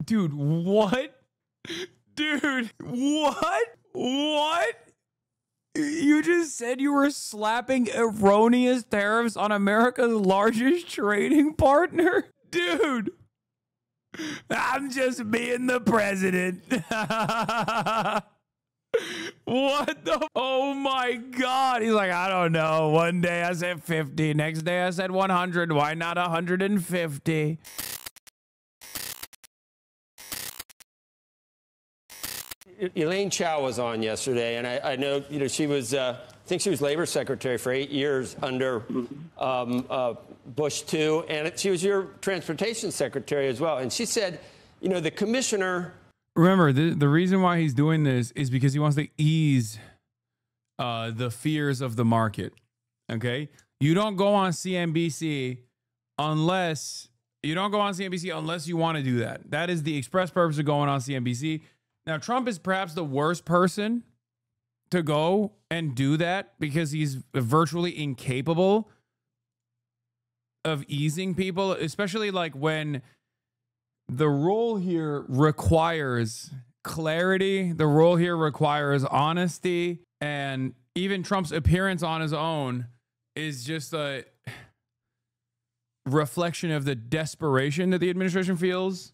Dude, what? Dude, what? What? You just said you were slapping erroneous tariffs on America's largest trading partner? Dude, I'm just being the president. What the? Oh my God. He's like, I don't know. One day I said 50. Next day I said 100. Why not 150? Elaine Chao was on yesterday, and I know, you know, she was, I think she was Labor Secretary for 8 years under Bush II, and she was your Transportation Secretary as well. And she said, you know, the commissioner. Remember, the reason why he's doing this is because he wants to ease the fears of the market. Okay, you don't go on CNBC unless you want to do that. That is the express purpose of going on CNBC. Now, Trump is perhaps the worst person to go and do that because he's virtually incapable of easing people, especially like when the role here requires clarity. The role here requires honesty. And even Trump's appearance on his own is just a reflection of the desperation that the administration feels.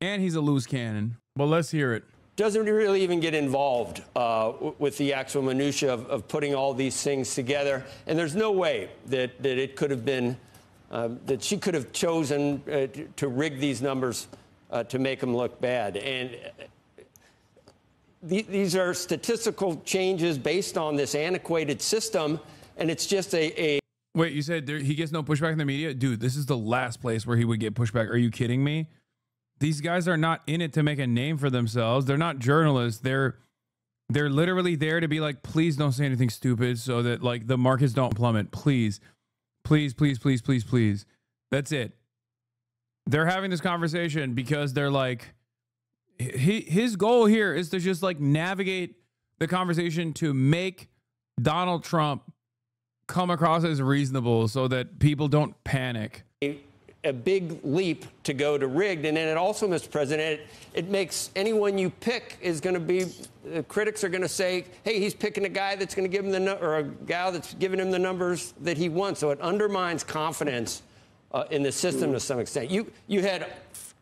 And he's a loose cannon. Well, let's hear it. Doesn't really even get involved with the actual minutia of putting all these things together. And there's no way that it could have been, that she could have chosen to rig these numbers to make them look bad. And these are statistical changes based on this antiquated system. And it's just a Wait, you said he gets no pushback in the media? Dude, this is the last place where he would get pushback. Are you kidding me? These guys are not in it to make a name for themselves. They're not journalists. They're literally there to be like, please don't say anything stupid so that like the markets don't plummet. Please, please, please, please, please, please. That's it. They're having this conversation because they're like, his goal here is to just like navigate the conversation to make Donald Trump come across as reasonable so that people don't panic. A big leap to go to rigged. And then it also, Mr. President, it makes anyone you pick is going to be, critics are going to say, hey, he's picking a guy that's going to give him or a gal that's giving him the numbers that he wants. So it undermines confidence in the system to some extent. You had,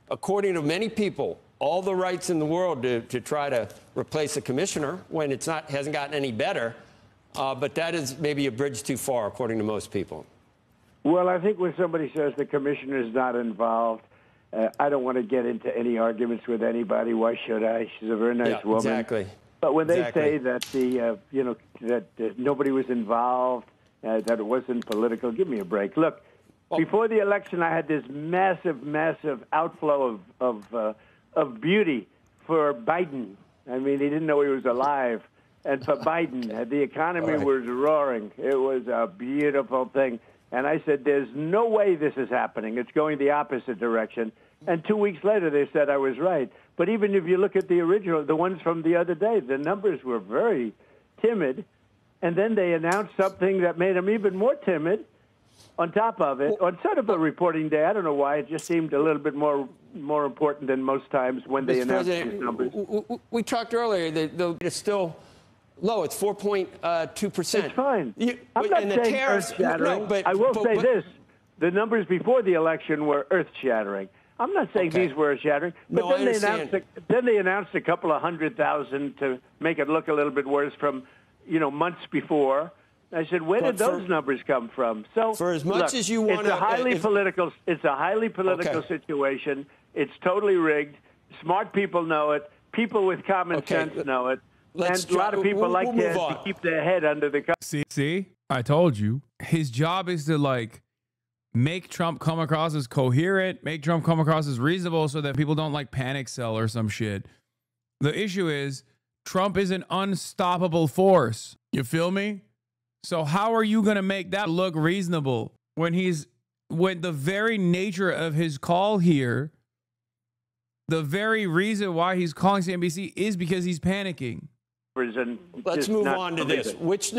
according to many people, all the rights in the world to try to replace a commissioner when it's not, hasn't gotten any better. But that is maybe a bridge too far, according to most people. Well, I think when somebody says the commissioner is not involved, I don't want to get into any arguments with anybody. Why should I? She's a very nice woman. Exactly. But when they say that that nobody was involved, that it wasn't political, give me a break. Look, before the election, I had this massive outflow of beauty for Biden. I mean, he didn't know he was alive. And for Biden, the economy was roaring. It was a beautiful thing. And I said, there's no way this is happening. It's going the opposite direction. And 2 weeks later, they said I was right. But even if you look at the original, the ones from the other day, the numbers were very timid. And then they announced something that made them even more timid on top of it. On sort of a reporting day, I don't know why, it just seemed a little bit more important than most times when they announced these numbers. We talked earlier that it's still low. It's 4.2%. It's fine. I'm not saying earth-shattering. I will say this. The numbers before the election were earth-shattering. I'm not saying these were earth-shattering. But then they announced a couple of 100,000 to make it look a little bit worse from, months before. I said, where did those numbers come from? So for as much as you want to, it's a highly political situation. It's totally rigged. Smart people know it. People with common sense know it. And a lot of people to keep their head under the cover. See, I told you. His job is to like make Trump come across as coherent, make Trump come across as reasonable so that people don't like panic sell or some shit. The issue is Trump is an unstoppable force. You feel me? So how are you going to make that look reasonable when the very nature of his call here, the very reason why he's calling CNBC is because he's panicking. Let's move on to this. Which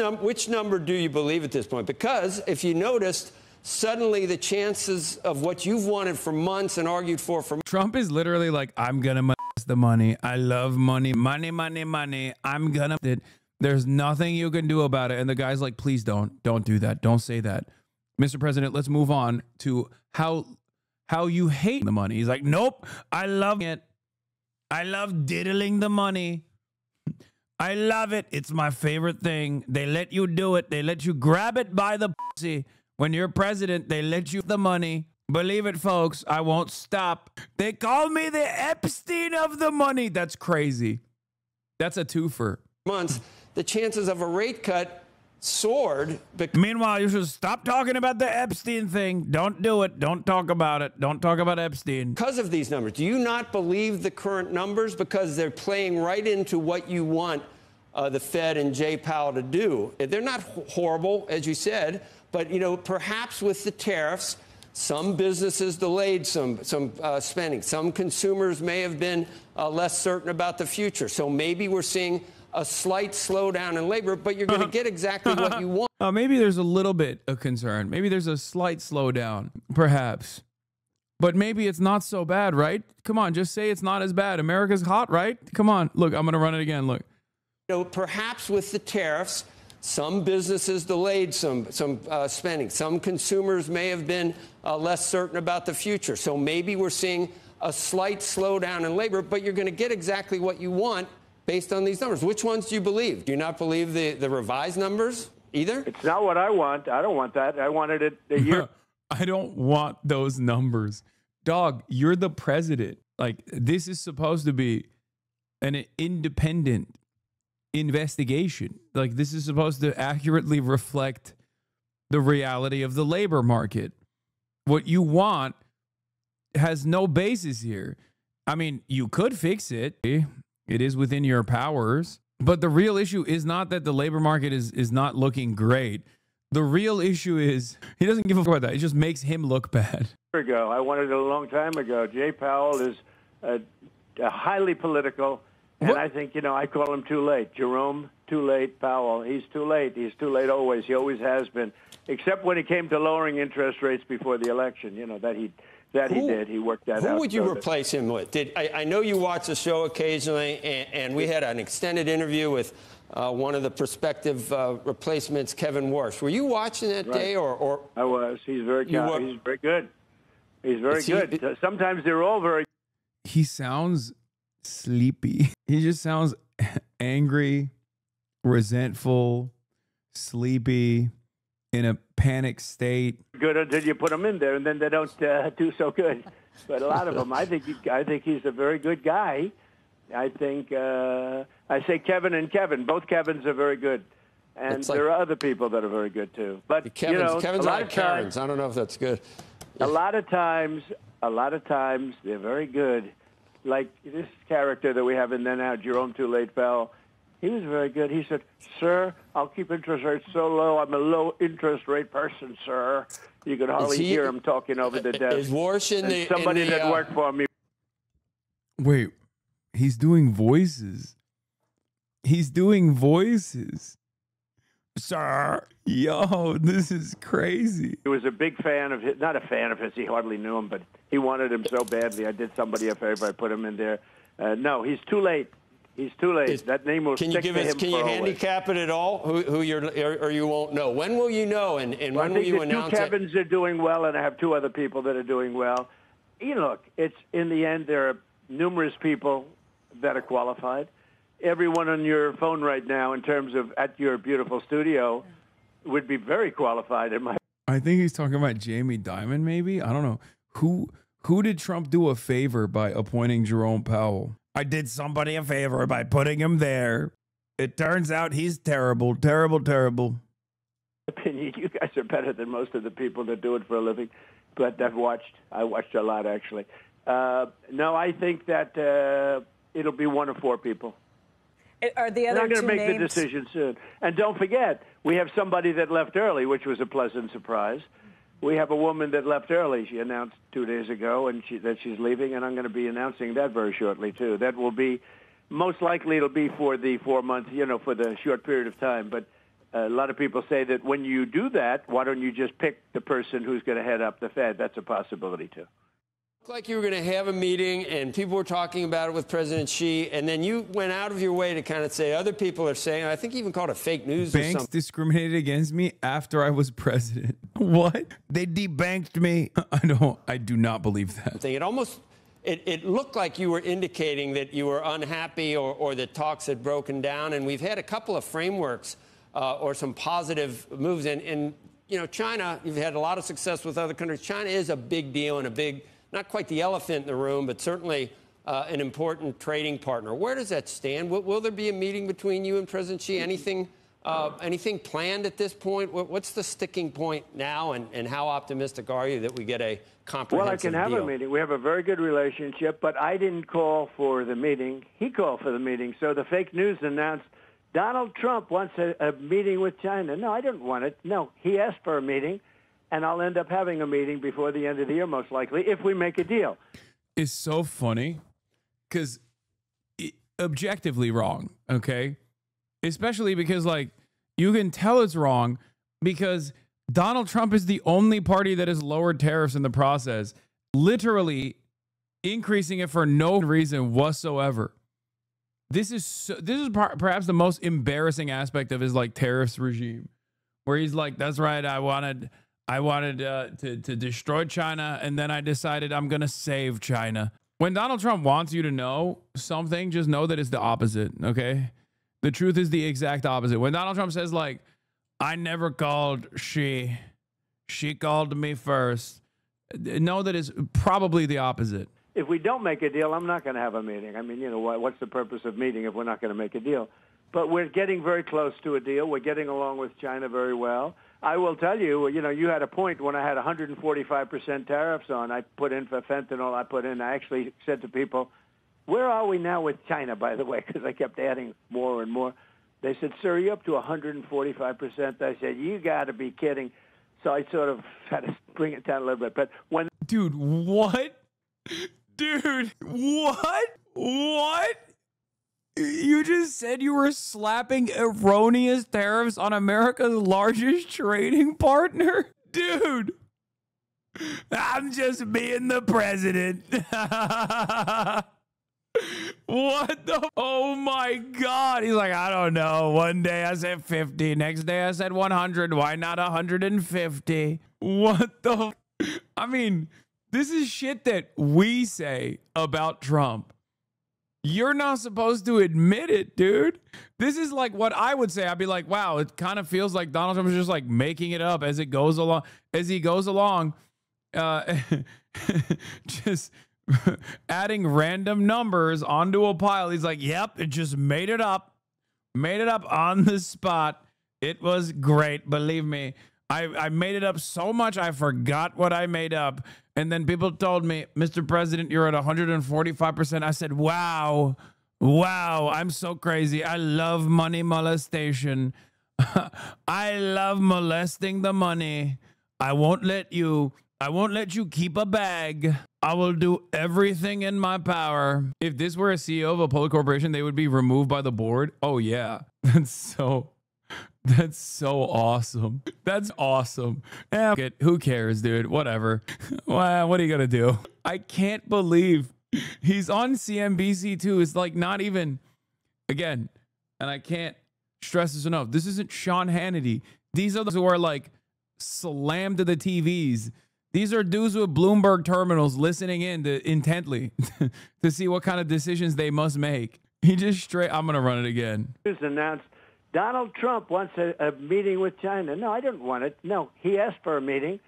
number do you believe at this point? Because if you noticed, suddenly the chances of what you've wanted for months and argued for Trump is literally like, I'm gonna the money. I love money. Money, money, money. I'm gonna it. There's nothing you can do about it. And the guy's like, please don't do that. Don't say that. Mr. President, let's move on to how you hate the money. He's like, nope, I love it. I love diddling the money. I love it. It's my favorite thing. They let you do it. They let you grab it by the pussy. When you're president, they let you the money. Believe it, folks. I won't stop. They call me the Epstein of the money. That's crazy. That's a twofer. Months, the chances of a rate cut soared. Meanwhile, you should stop talking about the Epstein thing. Don't do it. Don't talk about it. Don't talk about Epstein. Because of these numbers. Do you not believe the current numbers? Because they're playing right into what you want the Fed and Jay Powell to do. They're not horrible, as you said, but, you know, perhaps with the tariffs, some businesses delayed some spending. Some consumers may have been less certain about the future. So maybe we're seeing a slight slowdown in labor, but you're going to get exactly what you want. Maybe there's a little bit of concern. Maybe there's a slight slowdown, perhaps. But maybe it's not so bad, right? Come on, just say it's not as bad. America's hot, right? Come on. Look, I'm going to run it again. Look. You know, perhaps with the tariffs, some businesses delayed some spending. Some consumers may have been less certain about the future. So maybe we're seeing a slight slowdown in labor, but you're going to get exactly what you want based on these numbers. Which ones do you believe? Do you not believe the revised numbers either? It's not what I want. I don't want that. I wanted it a year. I don't want those numbers. Dog, you're the president. Like, this is supposed to be an independent investigation. Like, this is supposed to accurately reflect the reality of the labor market. What you want has no basis here. I mean, you could fix it. It is within your powers. But the real issue is not that the labor market is not looking great. The real issue is he doesn't give a fuck about that. It just makes him look bad. Ago, I wanted it a long time ago. Jay Powell is highly political, and what? I think, you know, I call him too late. Jerome, too late. Powell, he's too late. He's too late always. He always has been, except when it came to lowering interest rates before the election. You know, that he did. He worked that out. Who would you replace him with? I know you watch the show occasionally, and we had an extended interview with one of the prospective replacements, Kevin Warsh. Were you watching that day? Or I was. He's very good. He's very good. He's very good. Sometimes they're all very. He sounds sleepy. He just sounds angry, resentful, sleepy, in a panic state. Good until you put them in there, and then they don't do so good. But a lot of them, I think he's a very good guy. I think I say Kevin and Kevin. Both Kevins are very good, and there are other people that are very good too. But Kevin's like Karens. I don't know if that's good. A lot of times they're very good. Like this character that we have in there now, Jerome Too Late Powell. He was very good. He said, "Sir, I'll keep interest rates so low. I'm a low interest rate person, sir." You could hardly hear him talking over the desk. Is Warsh somebody that worked for me? Wait, he's doing voices. He's doing voices. Sir, yo, this is crazy. He was a big fan of his, not a fan of his, he hardly knew him, but he wanted him so badly. I did somebody a favor, I put him in there. No, he's too late. He's too late. That name will stick to him. Can you handicap it at all? Who you're, or you won't know? When will you know? And when will you announce it? I think the two Kevins are doing well, and I have two other people that are doing well. You look, it's in the end there are numerous people that are qualified. Everyone on your phone right now, in terms of at your beautiful studio, would be very qualified. I think he's talking about Jamie Dimon, maybe. I don't know. Who did Trump do a favor by appointing Jerome Powell? I did somebody a favor by putting him there. It turns out he's terrible, terrible, terrible. Opinion, you guys are better than most of the people that do it for a living. But I watched a lot, actually. No, I think that it'll be one of four people. Are the other two names? I'm going to make the decision soon. And don't forget, we have somebody that left early, which was a pleasant surprise. We have a woman that left early. She announced 2 days ago that she's leaving, and I'm going to be announcing that very shortly, too. That will be, most likely it'll be for the 4 months, for the short period of time. But A lot of people say that when you do that, why don't you just pick the person who's going to head up the Fed? That's a possibility, too. Like you were going to have a meeting and people were talking about it with President Xi, and then you went out of your way to kind of say other people are saying, I think you even called it fake news or Banks something. discriminated against me after I was president. What? They debanked me. I do not believe that. It almost, it looked like you were indicating that you were unhappy or that talks had broken down, and we've had a couple of frameworks or some positive moves. And you know, China, you've had a lot of success with other countries. China is a big deal and a big, not quite the elephant in the room, but certainly an important trading partner. Where does that stand? Will there be a meeting between you and President Xi? Anything planned at this point? What's the sticking point now, and how optimistic are you that we get a comprehensive Well, I can have deal? a meeting. We have a very good relationship, but I didn't call for the meeting. He called for the meeting. So the fake news announced Donald Trump wants a meeting with China. No, I didn't want it. No, he asked for a meeting. And I'll end up having a meeting before the end of the year, most likely, if we make a deal. It's so funny because objectively wrong, okay? Especially because, like, you can tell it's wrong because Donald Trump is the only party that has lowered tariffs in the process, literally increasing it for no reason whatsoever. This is perhaps the most embarrassing aspect of his, like, tariffs regime, where he's like, that's right, I wanted to destroy China, and then I decided I'm going to save China. When Donald Trump wants you to know something, just know that it's the opposite, okay? The truth is the exact opposite. When Donald Trump says, like, I never called Xi called me first, know that it's probably the opposite. If we don't make a deal, I'm not going to have a meeting. I mean, you know, what's the purpose of meeting if we're not going to make a deal? But we're getting very close to a deal. We're getting along with China very well. I will tell you, you know, you had a point when I had 145% tariffs on. I put in for fentanyl. I actually said to people, where are we now with China, by the way, because I kept adding more and more. They said, sir, you're up to 145%. I said, you got to be kidding. So I sort of had to bring it down a little bit. But when... Dude, what? Dude, what? What? You just said you were slapping erroneous tariffs on America's largest trading partner? Dude, I'm just being the president. What the? Oh my God. He's like, I don't know. One day I said 50. Next day I said 100. Why not 150? What the? I mean, this is shit that we say about Trump. You're not supposed to admit it, dude. This is like what I would say. I'd be like, wow, it kind of feels like Donald Trump is just like making it up as it goes along. As he goes along, just adding random numbers onto a pile. He's like, yep, it just made it up on the spot. It was great. Believe me. I made it up so much I forgot what I made up. And then people told me, Mr. President, you're at 145%. I said, wow, I'm so crazy. I love money molestation. I love molesting the money. I won't let you keep a bag. I will do everything in my power. If this were a CEO of a public corporation, they would be removed by the board. Oh yeah, that's so awesome. That's awesome. Who cares, dude? Whatever. Well, what are you going to do? I can't believe he's on CNBC too. It's like not even, again, and I can't stress this enough. This isn't Sean Hannity. These are those who are like slammed to the TVs. These are dudes with Bloomberg terminals listening in intently to see what kind of decisions they must make. He just I'm going to run it again. News announced Donald Trump wants a meeting with China. No, I didn't want it. No, he asked for a meeting,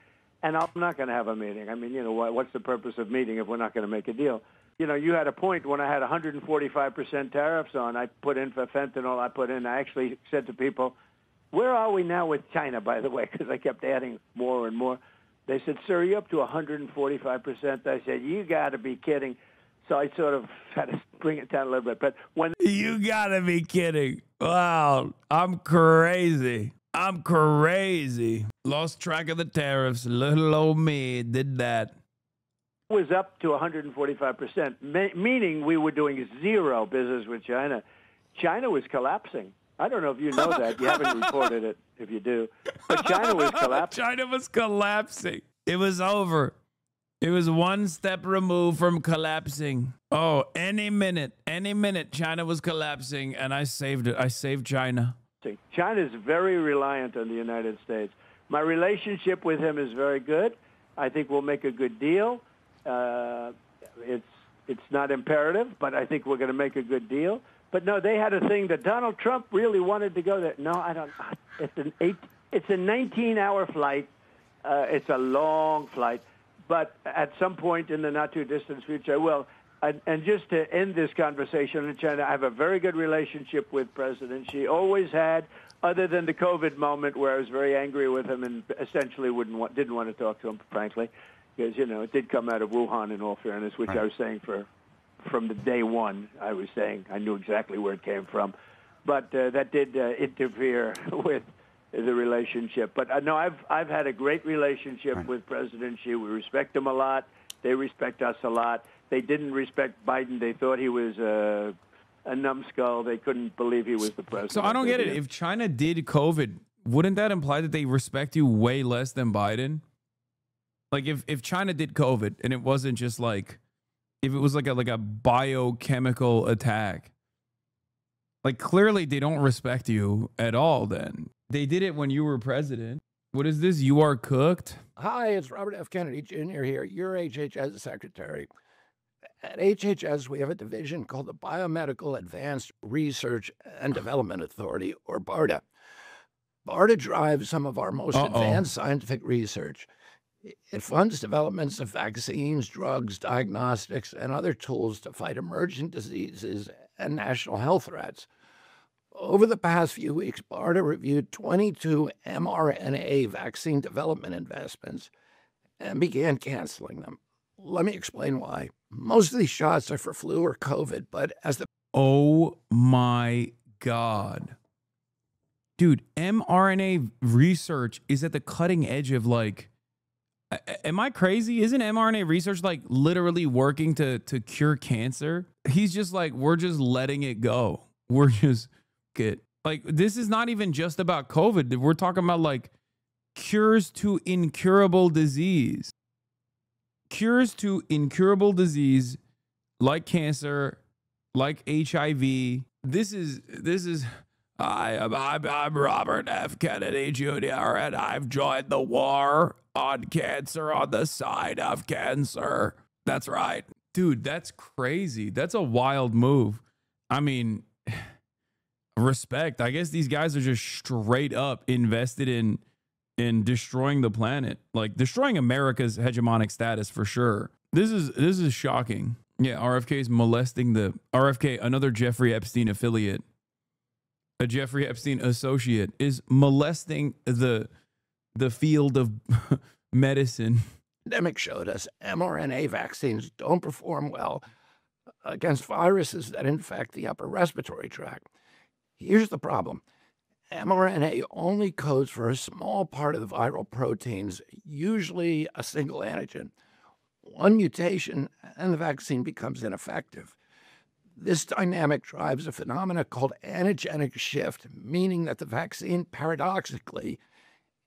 and I'm not going to have a meeting. I mean, you know, what's the purpose of meeting if we're not going to make a deal? You know, you had a point when I had 145% tariffs on. I put in for fentanyl. I actually said to people, where are we now with China, by the way, because I kept adding more and more. They said, sir, you're up to 145%. I said, you got to be kidding. So I sort of had to bring it down a little bit. But when you got to be kidding. Wow, I'm crazy. Lost track of the tariffs. Little old me did that. It was up to 145%, meaning we were doing zero business with China. China was collapsing. I don't know if you know that. You haven't reported it if you do. But China was collapsing. China was collapsing. It was over. It was one step removed from collapsing. Oh, any minute, China was collapsing, and I saved it. I saved China. China is very reliant on the United States. My relationship with him is very good. I think we'll make a good deal. It's not imperative, but I think we're going to make a good deal. But no, they had a thing that Donald Trump really wanted to go there. No, I don't. It's a 19-hour flight. It's a long flight. But at some point in the not-too-distant future, I will. And just to end this conversation in China, I have a very good relationship with President Xi. Always had, other than the COVID moment where I was very angry with him and essentially didn't want to talk to him, frankly, because, it did come out of Wuhan, in all fairness, which I was saying from the day one. I was saying I knew exactly where it came from. But that did interfere with the relationship. But no, I've had a great relationship with President Xi. We respect him a lot. They respect us a lot. They didn't respect Biden. They thought he was a numbskull. They couldn't believe he was the president. So I don't get it. If China did COVID, wouldn't that imply that they respect you way less than Biden? Like if China did COVID and it wasn't just like, if it was like a biochemical attack, like clearly they don't respect you at all then. They did it when you were president. What is this? You are cooked? Hi, it's Robert F. Kennedy Jr. here, your HHS secretary. At HHS, we have a division called the Biomedical Advanced Research and Development Authority, or BARDA. BARDA drives some of our most advanced scientific research. It funds developments of vaccines, drugs, diagnostics, and other tools to fight emerging diseases and national health threats. Over the past few weeks, BARDA reviewed 22 mRNA vaccine development investments and began canceling them. Let me explain why. Most of these shots are for flu or COVID, but as the... Oh my God. Dude, mRNA research is at the cutting edge of like... Am I crazy? Isn't mRNA research like literally working to cure cancer? He's just like, we're just letting it go. We're just get like, this is not even just about COVID. We're talking about like cures to incurable disease. Cures to incurable disease like cancer, like HIV. This is I'm Robert F. Kennedy Jr. and I've joined the war on cancer on the side of cancer. That's right. Dude, that's crazy. That's a wild move. I mean, respect. I guess these guys are just straight up invested in destroying the planet, like destroying America's hegemonic status for sure. This is shocking. Yeah, RFK is molesting another Jeffrey Epstein affiliate. A Jeffrey Epstein associate is molesting the field of medicine. The pandemic showed us mRNA vaccines don't perform well against viruses that infect the upper respiratory tract. Here's the problem. mRNA only codes for a small part of the viral proteins, usually a single antigen. One mutation and the vaccine becomes ineffective. This dynamic drives a phenomenon called antigenic shift, meaning that the vaccine paradoxically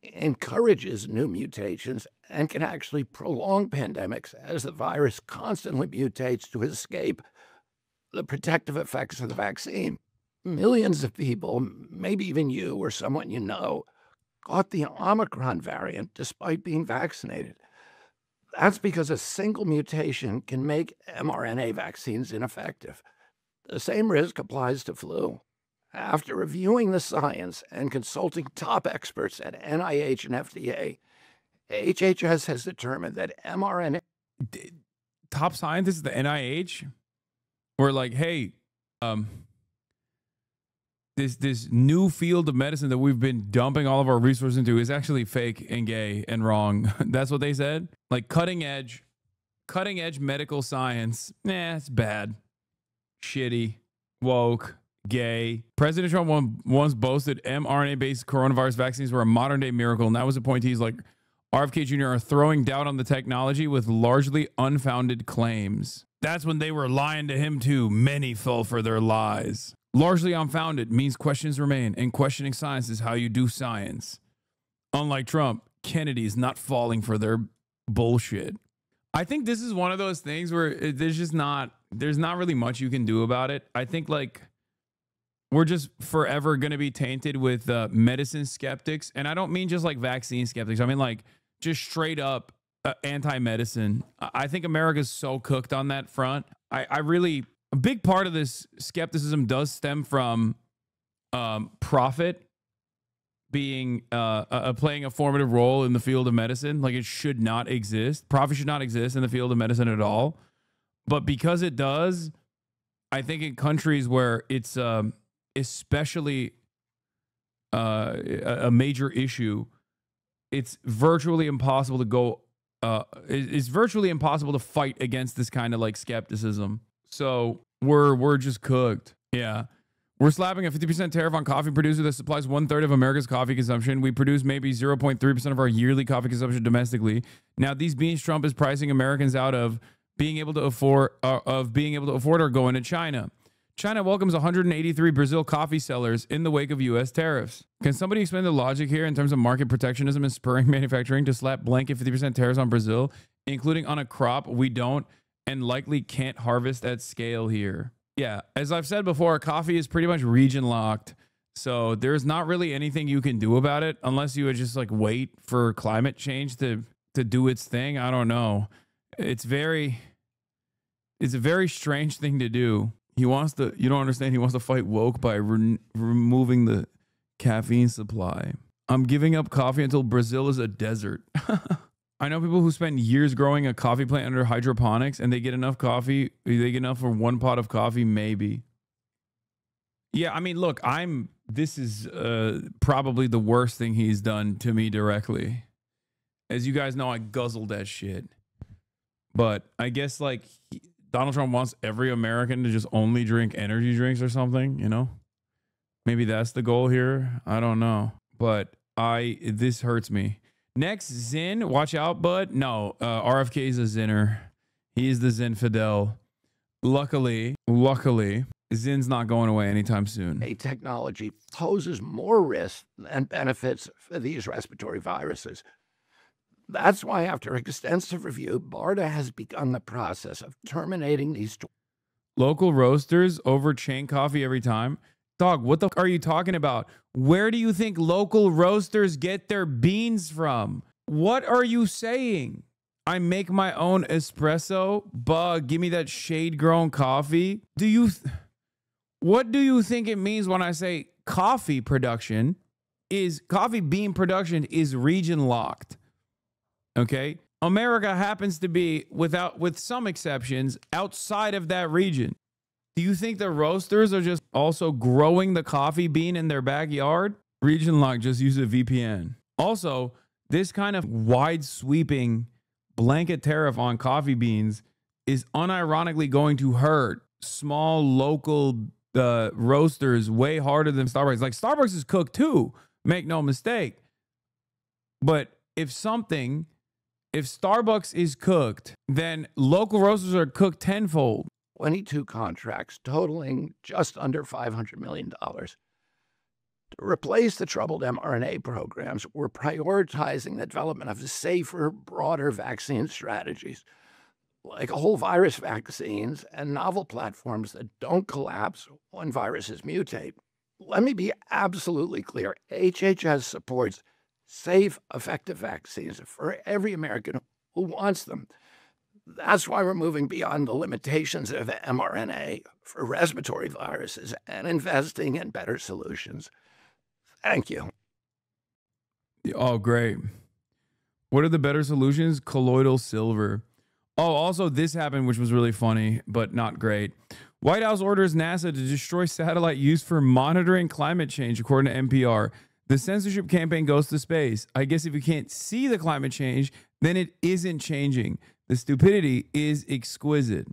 encourages new mutations and can actually prolong pandemics as the virus constantly mutates to escape the protective effects of the vaccine. Millions of people, maybe even you or someone you know, caught the Omicron variant despite being vaccinated. That's because a single mutation can make mRNA vaccines ineffective. The same risk applies to flu. After reviewing the science and consulting top experts at NIH and FDA, HHS has determined that mRNA... Top scientists at the NIH were like, hey, this new field of medicine that we've been dumping all of our resources into is actually fake and gay and wrong. That's what they said. Like cutting edge medical science. Nah, it's bad. Shitty, woke, gay. President Trump once boasted mRNA-based coronavirus vaccines were a modern-day miracle, and that was appointees like RFK Jr. are throwing doubt on the technology with largely unfounded claims. That's when they were lying to him too. Many fell for their lies. Largely unfounded means questions remain, and questioning science is how you do science. Unlike Trump, Kennedy is not falling for their bullshit. I think this is one of those things where there's not really much you can do about it. I think like we're just forever going to be tainted with medicine skeptics. And I don't mean just like vaccine skeptics. I mean like just straight up anti-medicine. I think America's so cooked on that front. I really, a big part of this skepticism does stem from profit being playing a formative role in the field of medicine. Like it should not exist. Profit should not exist in the field of medicine at all. But because it does, I think in countries where it's especially a major issue, it's virtually impossible to go. It's virtually impossible to fight against this kind of like skepticism. So we're just cooked. Yeah. We're slapping a 50% tariff on coffee producer that supplies 1/3 of America's coffee consumption. We produce maybe 0.3% of our yearly coffee consumption domestically. Now, these beans Trump is pricing Americans out of being able to afford are going to China. China welcomes 183 Brazil coffee sellers in the wake of U.S. tariffs. Can somebody explain the logic here in terms of market protectionism and spurring manufacturing to slap blanket 50% tariffs on Brazil, including on a crop we don't and likely can't harvest at scale here? Yeah, as I've said before, coffee is pretty much region locked. So there's not really anything you can do about it unless you would just like wait for climate change to do its thing. I don't know. It's a very strange thing to do. You don't understand. He wants to fight woke by removing the caffeine supply. I'm giving up coffee until Brazil is a desert. I know people who spend years growing a coffee plant under hydroponics and they get enough coffee. They get enough for one pot of coffee, maybe. Yeah, I mean, look, this is probably the worst thing he's done to me directly. As you guys know, I guzzled that shit. But I guess like Donald Trump wants every American to just only drink energy drinks or something, you know? Maybe that's the goal here. I don't know. But this hurts me. Next, Zin. Watch out, bud. No, RFK is a Zinner. He's the Zinfidel. Luckily, Zin's not going away anytime soon. A technology poses more risk than benefits for these respiratory viruses. That's why, after extensive review, BARDA has begun the process of terminating these local roasters over chain coffee every time. Dog, what the fuck are you talking about? Where do you think local roasters get their beans from? What are you saying? I make my own espresso. Bug, give me that shade-grown coffee. What do you think it means when I say coffee bean production is region locked? Okay? America happens to be, with some exceptions, outside of that region. Do you think the roasters are just also growing the coffee bean in their backyard? Region lock, just use a VPN. Also, this kind of wide sweeping blanket tariff on coffee beans is unironically going to hurt small local roasters way harder than Starbucks. Like Starbucks is cooked too, make no mistake. But if Starbucks is cooked, then local roasters are cooked tenfold. 22 contracts totaling just under $500 million. To replace the troubled mRNA programs, we're prioritizing the development of safer, broader vaccine strategies, like whole virus vaccines and novel platforms that don't collapse when viruses mutate. Let me be absolutely clear. HHS supports safe, effective vaccines for every American who wants them. That's why we're moving beyond the limitations of mRNA for respiratory viruses and investing in better solutions. Thank you. Oh, great. What are the better solutions? Colloidal silver. Oh, also this happened, which was really funny, but not great. White House orders NASA to destroy satellite used for monitoring climate change, according to NPR. The censorship campaign goes to space. I guess if you can't see the climate change, then it isn't changing. The stupidity is exquisite.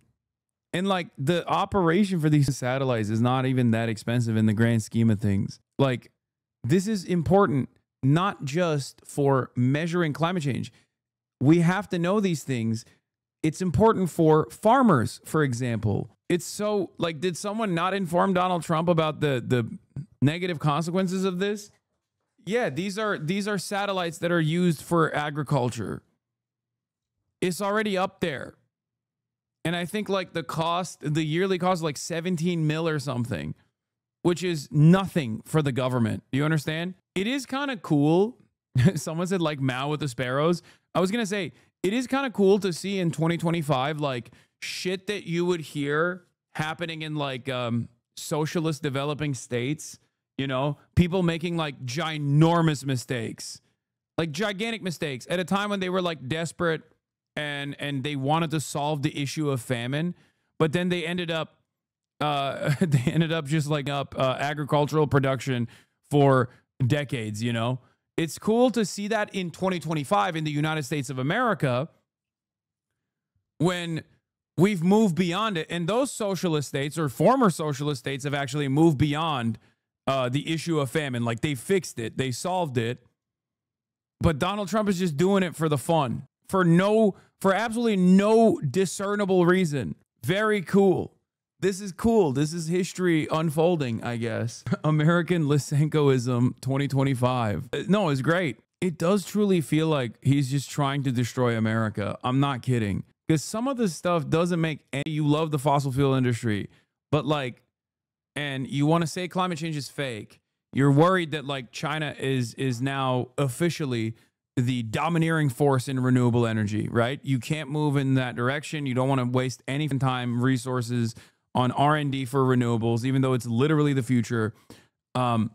And like the operation for these satellites is not even that expensive in the grand scheme of things. Like this is important, not just for measuring climate change. We have to know these things. It's important for farmers, for example. it's so like, did someone not inform Donald Trump about the negative consequences of this? Yeah, these are satellites that are used for agriculture. It's already up there. And I think like the yearly cost is like 17 mil or something, which is nothing for the government. You understand? It is kind of cool. Someone said like Mao with the sparrows. I was going to say, it is kind of cool to see in 2025, like shit that you would hear happening in like socialist developing states, you know, people making like ginormous mistakes, like gigantic mistakes at a time when they were like desperate and they wanted to solve the issue of famine, but then they ended up just like agricultural production for decades, you know. It's cool to see that in 2025 in the United States of America when we've moved beyond it. And those socialist states or former socialist states have actually moved beyond the issue of famine. Like they fixed it, they solved it. But Donald Trump is just doing it for the fun, for absolutely no discernible reason. Very cool. This is cool. This is history unfolding, I guess. American Lysenkoism 2025. No, it's great. It does truly feel like he's just trying to destroy America. I'm not kidding. Because some of this stuff doesn't make any, you love the fossil fuel industry, but like, and you want to say climate change is fake. You're worried that like China is now officially the domineering force in renewable energy, right? You can't move in that direction. You don't want to waste any time, resources on R&D for renewables, even though it's literally the future. But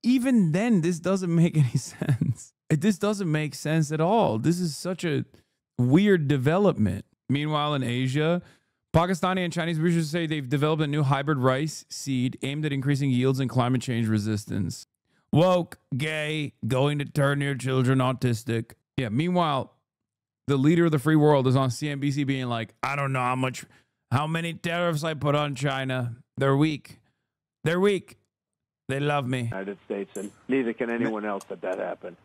even then, this doesn't make any sense. This doesn't make sense at all. This is such a weird development. Meanwhile, in Asia, Pakistani and Chinese researchers say they've developed a new hybrid rice seed aimed at increasing yields and climate change resistance. Woke, gay, going to turn your children autistic. Yeah, meanwhile, the leader of the free world is on CNBC being like, I don't know how many tariffs I put on China. They're weak. They're weak. They love me. United States, and neither can anyone else let that happen.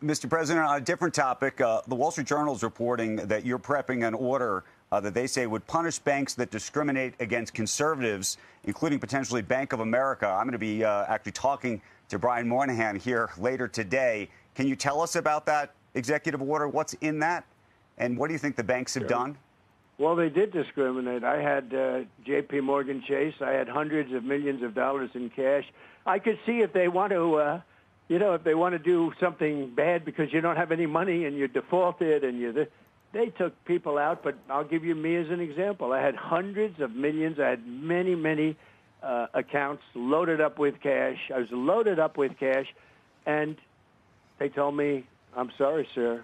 Mr. President, on a different topic, the Wall Street Journal is reporting that you're prepping an order that they say would punish banks that discriminate against conservatives, including potentially Bank of America. I'm going to be actually talking to Brian Moynihan here later today. Can you tell us about that executive order? What's in that? And what do you think the banks have done? Well, they did discriminate. I had J.P. Morgan Chase. I had hundreds of millions of dollars in cash. I could see if they want to, if they want to do something bad because you don't have any money and you're defaulted and they took people out. But I'll give you me as an example. I had hundreds of millions. I had many, many accounts loaded up with cash. I was loaded up with cash, and they told me, I'm sorry, sir,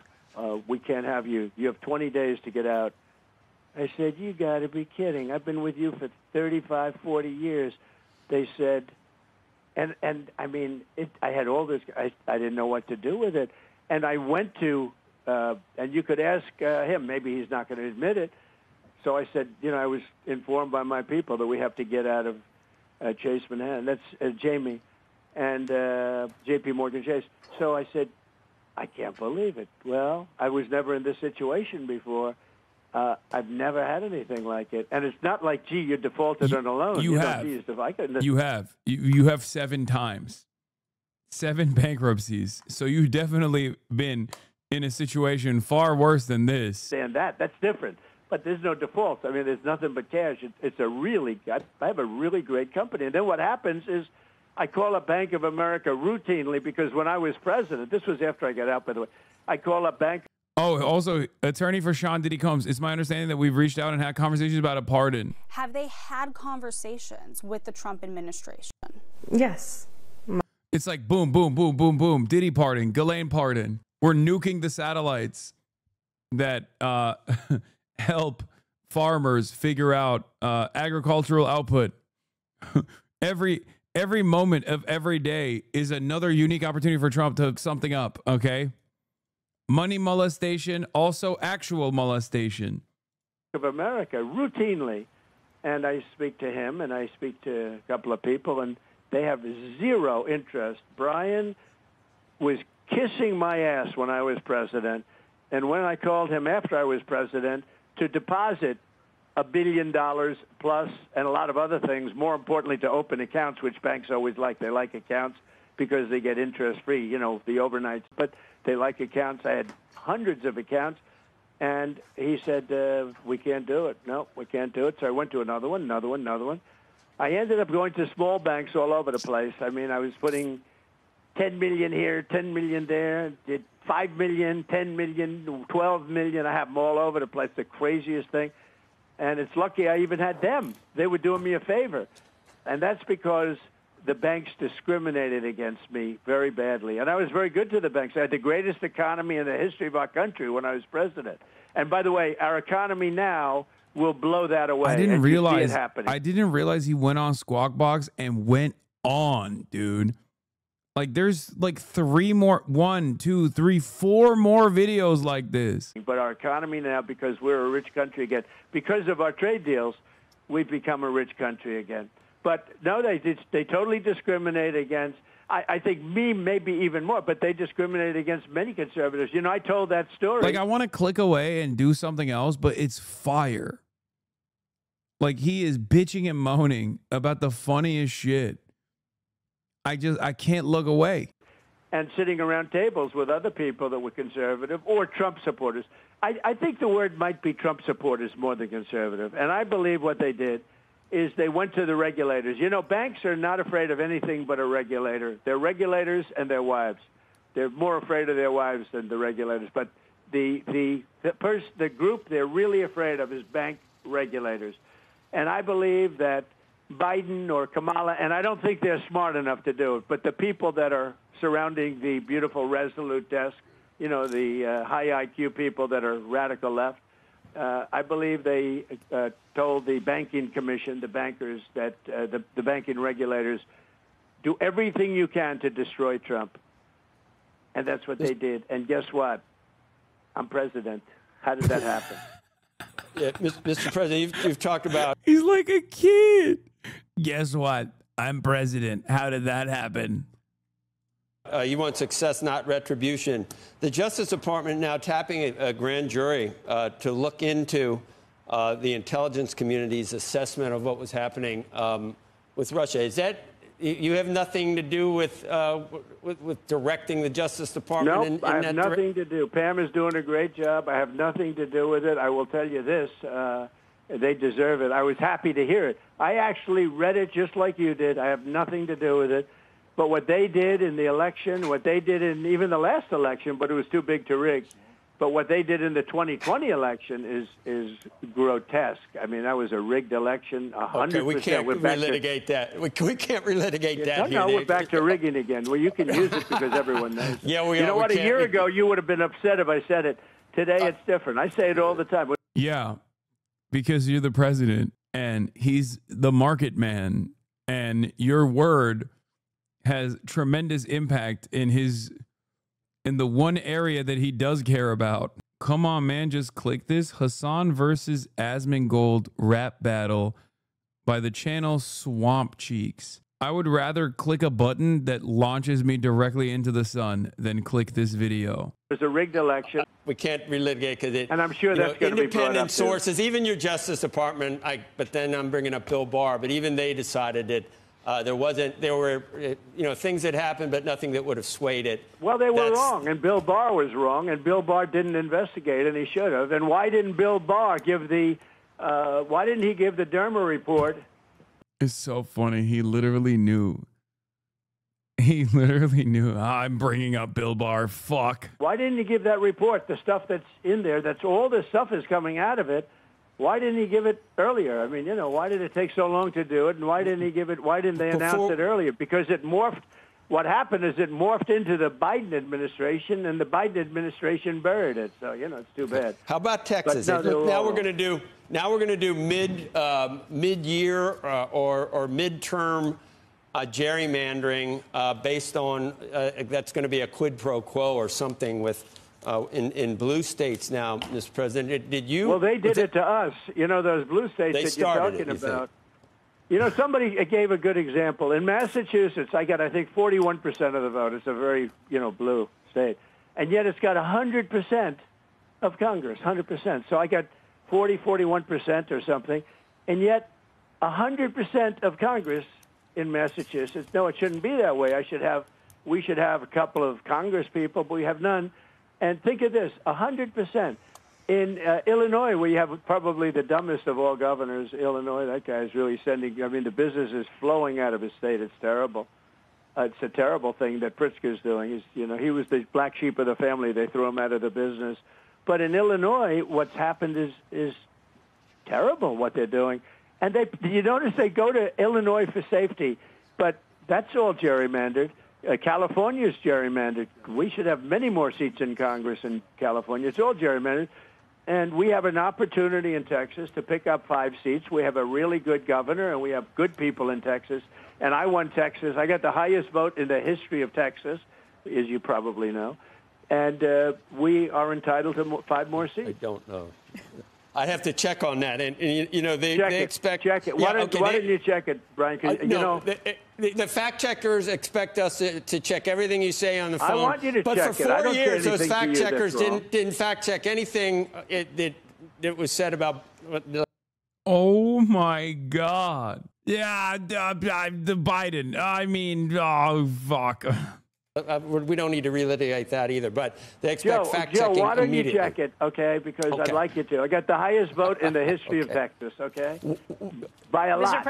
we can't have you. You have 20 days to get out. I said, you got to be kidding. I've been with you for 35, 40 years. They said, and I mean, I had all this. I didn't know what to do with it. And I went to, and you could ask him. Maybe he's not going to admit it. So I said, I was informed by my people that we have to get out of Chase Manhattan. That's Jamie and J.P. Morgan Chase. So I said, I can't believe it. Well, I was never in this situation before. I've never had anything like it. And it's not like, gee, you're defaulted on a loan. You have. You have 7 times. 7 bankruptcies. So you've definitely been in a situation far worse than this. And that's different. But there's no defaults. I mean, there's nothing but cash. I have a really great company. And then what happens is I call up Bank of America routinely because when I was president, this was after I got out, by the way, I call up Bank. Oh, also, attorney for Sean Diddy Combs. It's my understanding that we've reached out and had conversations about a pardon. Have they had conversations with the Trump administration? Yes. It's like boom, boom, boom, boom, boom. Diddy pardon, Ghislaine pardon. We're nuking the satellites that help farmers figure out agricultural output. Every moment of every day is another unique opportunity for Trump to hook something up, okay? Money molestation, also actual molestation. Of America, routinely. And I speak to him and I speak to a couple of people, and they have zero interest. Brian was kissing my ass when I was president. And when I called him after I was president, to deposit $1 billion plus and a lot of other things, more importantly to open accounts, which banks always like. They like accounts because they get interest-free, you know, the overnights. But they like accounts. I had hundreds of accounts. And he said, we can't do it. No, we can't do it. So I went to another one. I ended up going to small banks all over the place. I mean, I was putting 10 million here, 10 million there, did 5 million, 10 million, 12 million. I have them all over the place, the craziest thing. And it's lucky I even had them. They were doing me a favor. And that's because the banks discriminated against me very badly. And I was very good to the banks. I had the greatest economy in the history of our country when I was president. And by the way, our economy now will blow that away. I didn't realize he went on Squawk Box and went on, dude. Like there's like 4 more videos like this. But our economy now, because we're a rich country again, because of our trade deals, we've become a rich country again. But no, they totally discriminate against, I think me maybe even more, but they discriminate against many conservatives. You know, I told that story. Like I want to click away and do something else, but it's fire. Like he is bitching and moaning about the funniest shit. I can't look away. And sitting around tables with other people that were conservative or Trump supporters. I think the word might be Trump supporters more than conservative. And I believe what they did is they went to the regulators. You know, banks are not afraid of anything but a regulator. They're regulators and their wives. They're more afraid of their wives than the regulators. But the group they're really afraid of is bank regulators. And I believe that Biden or Kamala, and I don't think they're smart enough to do it, but the people that are surrounding the beautiful Resolute desk, you know, the high IQ people that are radical left, I believe they told the banking commission, the bankers, that the banking regulators, do everything you can to destroy Trump. And that's what they did. And guess what? I'm president. How did that happen? Yeah, Mr. President, you've talked about... He's like a kid. Guess what? I'm president. How did that happen? You want success, not retribution. The Justice Department now tapping a grand jury to look into the intelligence community's assessment of what was happening with Russia. Is that... You have nothing to do with directing the Justice Department? No, I have nothing to do. Pam is doing a great job. I have nothing to do with it. I will tell you this. They deserve it. I was happy to hear it. I actually read it just like you did. I have nothing to do with it. But what they did in the election, what they did in even the last election, but it was too big to rig. But what they did in the 2020 election is grotesque. I mean, that was a rigged election, 100%. Okay, we can't relitigate that. We can't relitigate that. No, we're back to rigging again. Well, you can use it because everyone knows it. Yeah, we are. You know what? A year ago, you would have been upset if I said it. Today, it's different. I say it all the time. Yeah, because you're the president, and he's the market man, and your word has tremendous impact in the one area that he does care about. Come on, man, just click this. Hasan versus Asmongold rap battle by the channel Swamp Cheeks. I would rather click a button that launches me directly into the sun than click this video. It was a rigged election. We can't relitigate because it... And I'm sure that's going to be brought up independent sources, even your Justice Department, but then I'm bringing up Bill Barr, but even they decided that there were things that happened, but nothing that would have swayed it. Well, they were wrong, and Bill Barr was wrong, and Bill Barr didn't investigate, and he should have. And why didn't Bill Barr give the Derma report? It's so funny. He literally knew. He literally knew. I'm bringing up Bill Barr. Fuck. Why didn't he give that report? The stuff that's in there, that's all this stuff is coming out of it. Why didn't he give it earlier? I mean, why did it take so long to do it? And why didn't he give it? Why didn't they announce it earlier? Because it morphed. What happened is it morphed into the Biden administration, and the Biden administration buried it. So it's too bad. How about Texas? Now we're going to do mid-year or midterm gerrymandering based on that's going to be a quid pro quo or something with. In blue states now, Mr. President, did you? Well, they did it to us. Those blue states that you're talking about. Somebody gave a good example. In Massachusetts, I got, I think, 41% of the vote. It's a very, blue state. And yet it's got 100% of Congress, 100%. So I got 41% or something. And yet 100% of Congress in Massachusetts, no, it shouldn't be that way. We should have a couple of Congress people, but we have none. And think of this, 100%. In Illinois, where you have probably the dumbest of all governors, Illinois, that guy is really the business is flowing out of his state. It's terrible. It's a terrible thing that Pritzker's doing. He was the black sheep of the family. They threw him out of the business. But in Illinois, what's happened is terrible, what they're doing. And you notice they go to Illinois for safety, but that's all gerrymandered. California's gerrymandered. We should have many more seats in Congress in California. It's all gerrymandered. And we have an opportunity in Texas to pick up 5 seats. We have a really good governor, and we have good people in Texas. And I won Texas. I got the highest vote in the history of Texas, as you probably know. And we are entitled to 5 more seats. I don't know. I have to check on that. And they expect... Check it. Why don't you check it, Brian? The fact checkers expect us to check everything you say on the phone. I want you to check it. But for 4 years, those fact checkers didn't fact check anything that was said about... Oh, my God. Yeah, the Biden. I mean, oh, fuck. We don't need to relitigate that either, but they expect fact-checking Joe, why don't you immediately. check it, okay? Because I'd like you to. I got the highest vote in the history of Texas, okay? By a lot.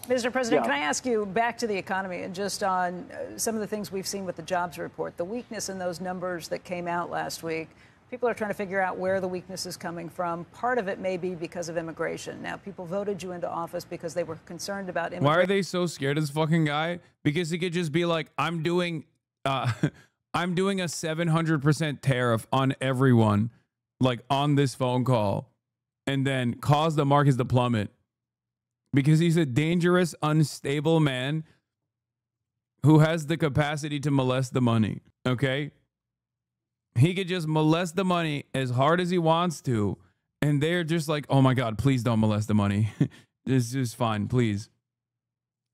Mr. President, can I ask you back to the economy and just on some of the things we've seen with the jobs report, the weakness in those numbers that came out last week. People are trying to figure out where the weakness is coming from. Part of it may be because of immigration. Now, people voted you into office because they were concerned about immigration. Why are they so scared of this fucking guy? Because he could just be like, I'm doing a 700% tariff on everyone, like on this phone call, and then cause the markets to plummet. Because he's a dangerous, unstable man who has the capacity to molest the money, okay? He could just molest the money as hard as he wants to, and they're just like, oh my God, please don't molest the money. This is fine, please.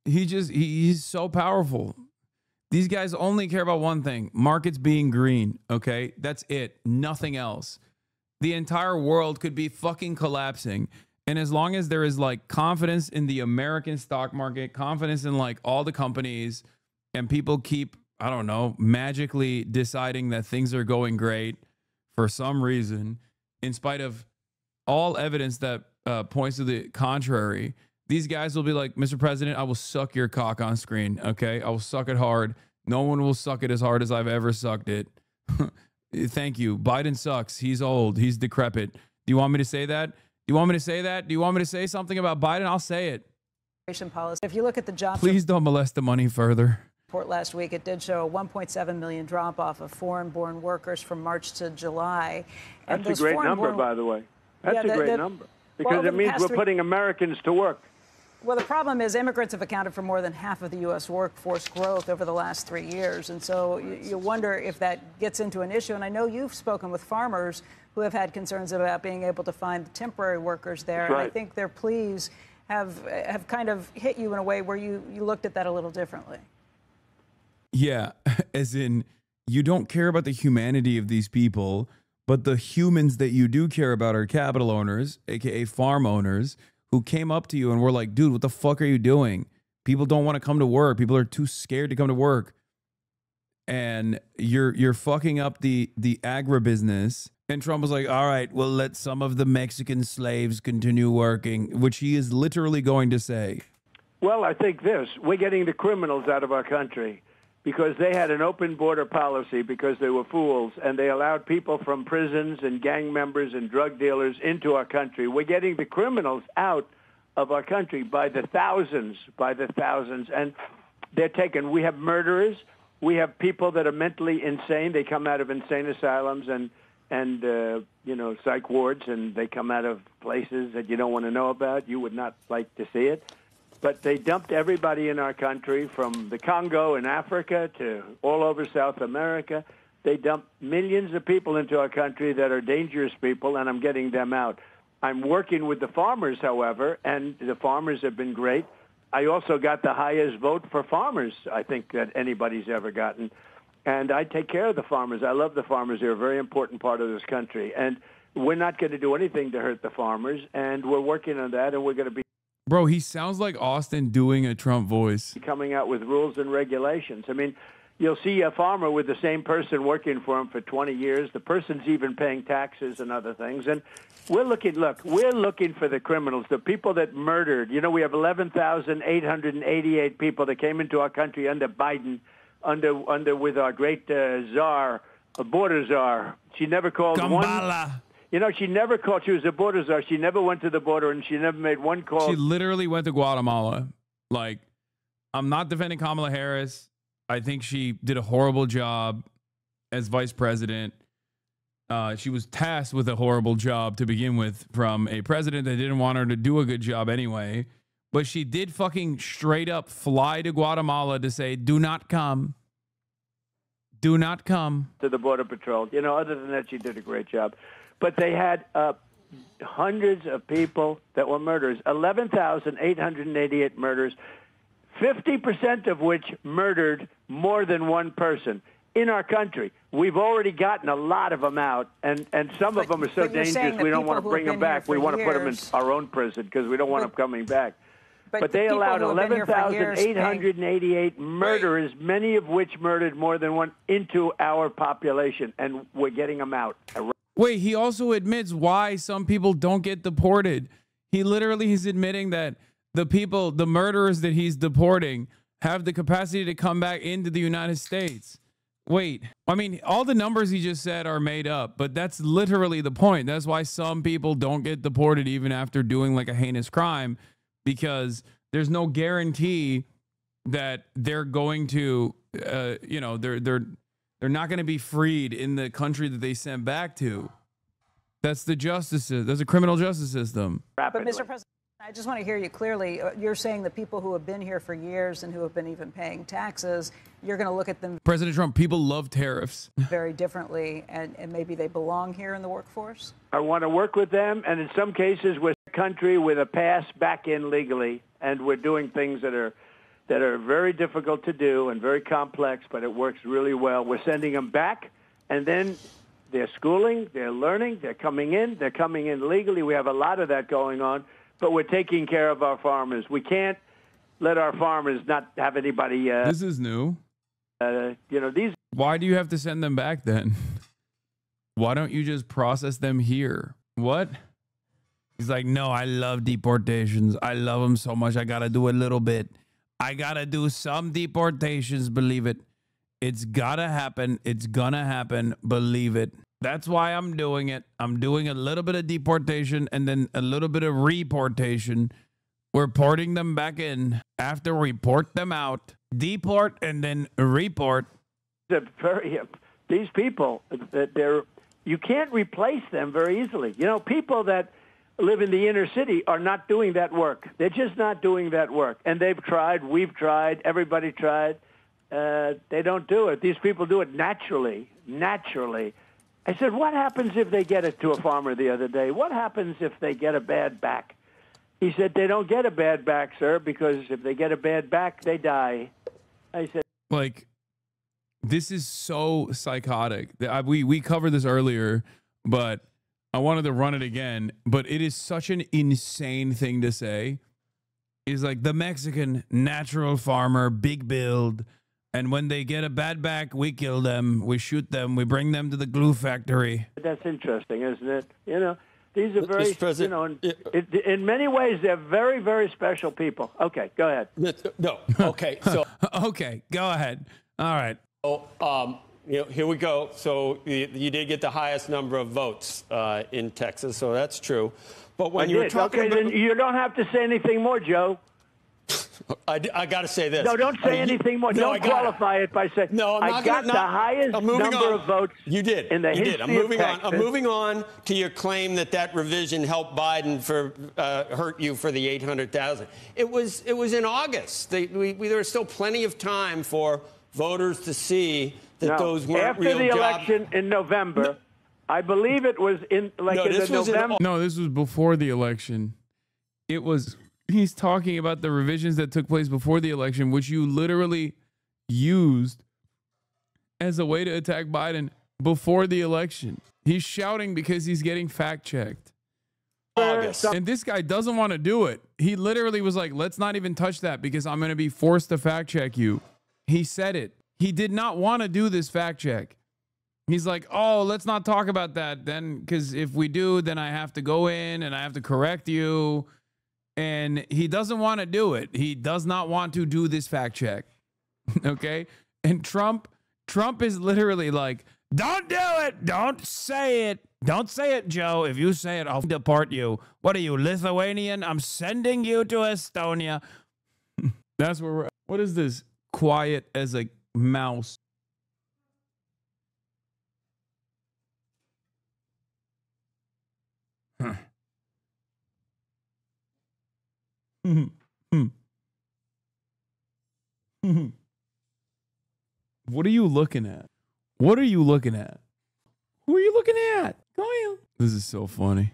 He's so powerful. These guys only care about one thing, markets being green, okay? That's it, nothing else. The entire world could be fucking collapsing. And as long as there is like confidence in the American stock market, confidence in like all the companies, and people keep, I don't know, magically deciding that things are going great for some reason, in spite of all evidence that points to the contrary, these guys will be like, Mr. President, I will suck your cock on screen, okay? I will suck it hard. No one will suck it as hard as I've ever sucked it. Thank you. Biden sucks. He's old. He's decrepit. Do you want me to say that? Do you want me to say that? Do you want me to say something about Biden? I'll say it. Policy. If you look at the jobs... Please don't molest the money further. Report last week, it did show a 1.7 million drop-off of foreign-born workers from March to July. And that's a great number, by the way. That's a great number. Because it means we're putting Americans to work. Well, the problem is immigrants have accounted for more than half of the U.S. workforce growth over the last 3 years. And so you wonder if that gets into an issue. And I know you've spoken with farmers who have had concerns about being able to find temporary workers there. That's right. And I think their pleas have kind of hit you in a way where you looked at that a little differently. Yeah, as in you don't care about the humanity of these people, but the humans that you do care about are capital owners, aka farm owners, who came up to you and were like, dude, what the fuck are you doing? People don't want to come to work. People are too scared to come to work. And you're fucking up the agribusiness. And Trump was like, all right, well, let some of the Mexican slaves continue working, which he is literally going to say. Well, I think this. We're getting the criminals out of our country because they had an open border policy because they were fools, and they allowed people from prisons and gang members and drug dealers into our country. We're getting the criminals out of our country by the thousands, and they're taken. We have murderers. We have people that are mentally insane. They come out of insane asylums and psych wards, and they come out of places that you don't want to know about. You would not like to see it. But they dumped everybody in our country, from the Congo in Africa to all over South America. They dumped millions of people into our country that are dangerous people, and I'm getting them out. I'm working with the farmers, however, and the farmers have been great. I also got the highest vote for farmers, I think, that anybody's ever gotten. And I take care of the farmers. I love the farmers. They're a very important part of this country. And we're not going to do anything to hurt the farmers, and we're working on that, and we're going to be Bro, he sounds like Austin doing a Trump voice. coming out with rules and regulations. I mean, you'll see a farmer with the same person working for him for 20 years. The person's even paying taxes and other things. And we're looking for the criminals, the people that murdered. You know, we have 11,888 people that came into our country under Biden, with our great czar, a border czar. She never called Gambala. one. You know, she never called. She was a border czar. She never went to the border, and she never made one call. She literally went to Guatemala. Like, I'm not defending Kamala Harris. I think she did a horrible job as vice president. She was tasked with a horrible job to begin with from a president that didn't want her to do a good job anyway. But she did fucking straight up fly to Guatemala to say, do not come. Do not come. To the Border Patrol. You know, other than that, she did a great job. But they had hundreds of people that were murderers, 11,888 murders, 50% of which murdered more than one person in our country. We've already gotten a lot of them out, and some of them are so dangerous we don't want to bring them back. We want to put them in our own prison because we don't want them coming back. But they allowed 11,888 murderers, many of which murdered more than one, into our population, and we're getting them out. Wait, he also admits why some people don't get deported. He literally is admitting that the murderers that he's deporting have the capacity to come back into the United States. Wait, I mean, all the numbers he just said are made up, but that's literally the point. That's why some people don't get deported even after doing like a heinous crime, because there's no guarantee that they're going to, they're not going to be freed in the country that they sent back to. That's the justice. That's a criminal justice system. But Mr. President, I just want to hear you clearly. You're saying the people who have been here for years and who have been even paying taxes, you're going to look at them, President Trump, people love tariffs very differently, and maybe they belong here in the workforce? I want to work with them, and in some cases we're a country with a pass back in legally, and we're doing things that are very difficult to do and very complex, but it works really well. We're sending them back, and then they're schooling, they're learning, they're coming in legally. We have a lot of that going on, but we're taking care of our farmers. We can't let our farmers not have anybody. This is new. These. Why do you have to send them back then? Why don't you just process them here? What? He's like, no, I love deportations. I love them so much. I got to do a little bit. I got to do some deportations. Believe it. It's got to happen. It's going to happen. Believe it. That's why I'm doing it. I'm doing a little bit of deportation and then a little bit of reportation. We're porting them back in after we port them out. Deport and then report. These people, you can't replace them very easily. You know, people that live in the inner city are not doing that work. They're just not doing that work. And they've tried. We've tried. Everybody tried. They don't do it. These people do it naturally. I said, what happens if they get it to a farmer the other day? What happens if they get a bad back? He said, they don't get a bad back, sir, because if they get a bad back, they die. I said, like, this is so psychotic. We covered this earlier, but I wanted to run it again. But it is such an insane thing to say. It's like the Mexican natural farmer, big build. And when they get a bad back, we kill them, we shoot them, we bring them to the glue factory. That's interesting, isn't it? You know, these are very, in many ways, they're very, very special people. Okay, go ahead. No, okay, so. Okay, go ahead. All right. So, here we go. So you did get the highest number of votes in Texas, so that's true. But when you were talking about... then you don't have to say anything more, Joe. I got to say this. No, don't say anything more. Don't qualify it by saying, I got the highest number of votes. You did. In the history I'm moving of on. Texas. I'm moving on to your claim that revision helped Biden hurt you for the 800,000. It was in August. There was still plenty of time for voters to see that those weren't real jobs. After the election in November, I believe it was in November. No, this was before the election. It was... He's talking about the revisions that took place before the election, which you literally used as a way to attack Biden before the election. He's shouting because he's getting fact checked. August. And this guy doesn't want to do it. He literally was like, let's not even touch that because I'm going to be forced to fact check you. He said it. He did not want to do this fact check. He's like, oh, let's not talk about that then, because if we do, then I have to go in and I have to correct you. And he doesn't want to do it. He does not want to do this fact check. Okay? And Trump is literally like, don't do it. Don't say it. Don't say it, Joe. If you say it, I'll deport you. What are you, Lithuanian? I'm sending you to Estonia. That's where we're at. What is this? Quiet as a mouse. Huh. What are you looking at? What are you looking at? Who are you looking at? Go ahead. This is so funny.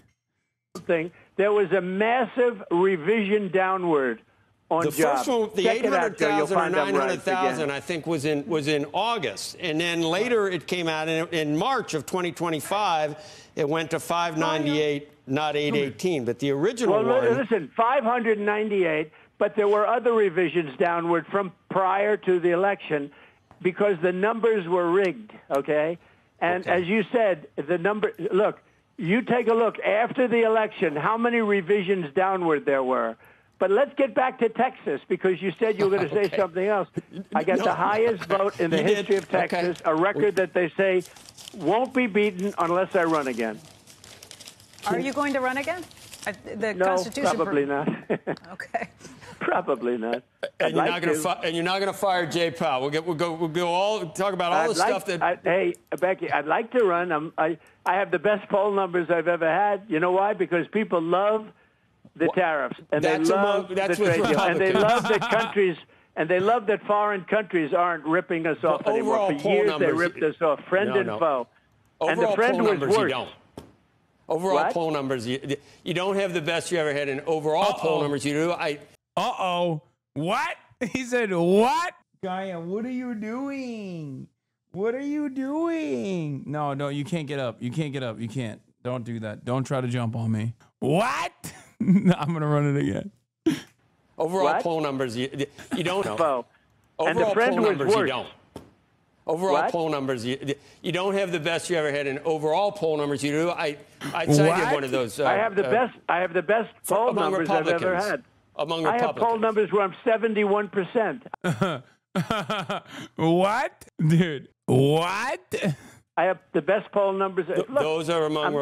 There was a massive revision downward on The jobs. first one, the Check it out, Joe. You'll 800,000 or find I'm right 900,000, again. I think, was in August, and then later it came out in March of 2025. It went to 598, not 818. But the original Well, one. listen, 598, but there were other revisions downward from prior to the election because the numbers were rigged, okay? And as you said, the number, look, you take a look after the election, how many revisions downward there were. But let's get back to Texas because you said you were going to say something else. I got the highest vote in the history of Texas, a record that they say won't be beaten unless I run again. Are you going to run again? The No, Constitution probably not. Okay. Probably not. And you're not going to fire Jay Powell. We'll go all talk about all the stuff that. Hey, Becky, I'd like to run. I have the best poll numbers I've ever had. You know why? Because people love the tariffs, and they love the trade deal, and they love that countries, and they love that foreign countries aren't ripping us off anymore. For years, they ripped us off, friend and foe. And the friend was worse. Overall poll numbers, you don't have the best you ever had in overall poll numbers. You do. What? He said, what? Gaia, what are you doing? What are you doing? No, you can't get up. You can't get up. You can't. Don't do that. Don't try to jump on me. What? No, I'm going to run it again. Overall poll numbers, you don't know. And the friend was worse. You don't. Overall poll numbers, you don't have the best you ever had in overall poll numbers. You do. I'd say you have one of those. I have the best poll numbers I've ever had. Among I Republicans. have poll numbers where I'm 71%. What? Dude, what? I have the best poll numbers. Look, those are among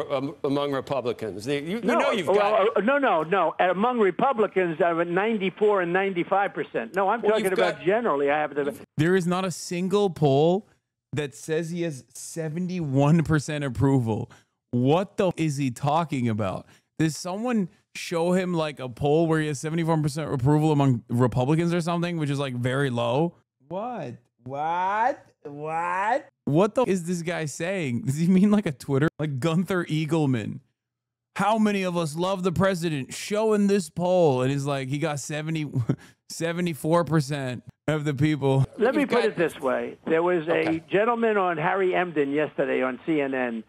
Republicans. No. Among Republicans, I'm at 94 and 95%. No, I'm talking about generally. I have the. There is not a single poll that says he has 71% approval. What the is he talking about? Does someone show him like a poll where he has 74% approval among Republicans or something, which is like very low? What? What the is this guy saying? Does he mean like a Twitter? Like Gunther Eagleman? How many of us love the president? Showing this poll. And he's like, he got 74% of the people. Let me put it this way. There was a gentleman on Harry Emden yesterday on CNN,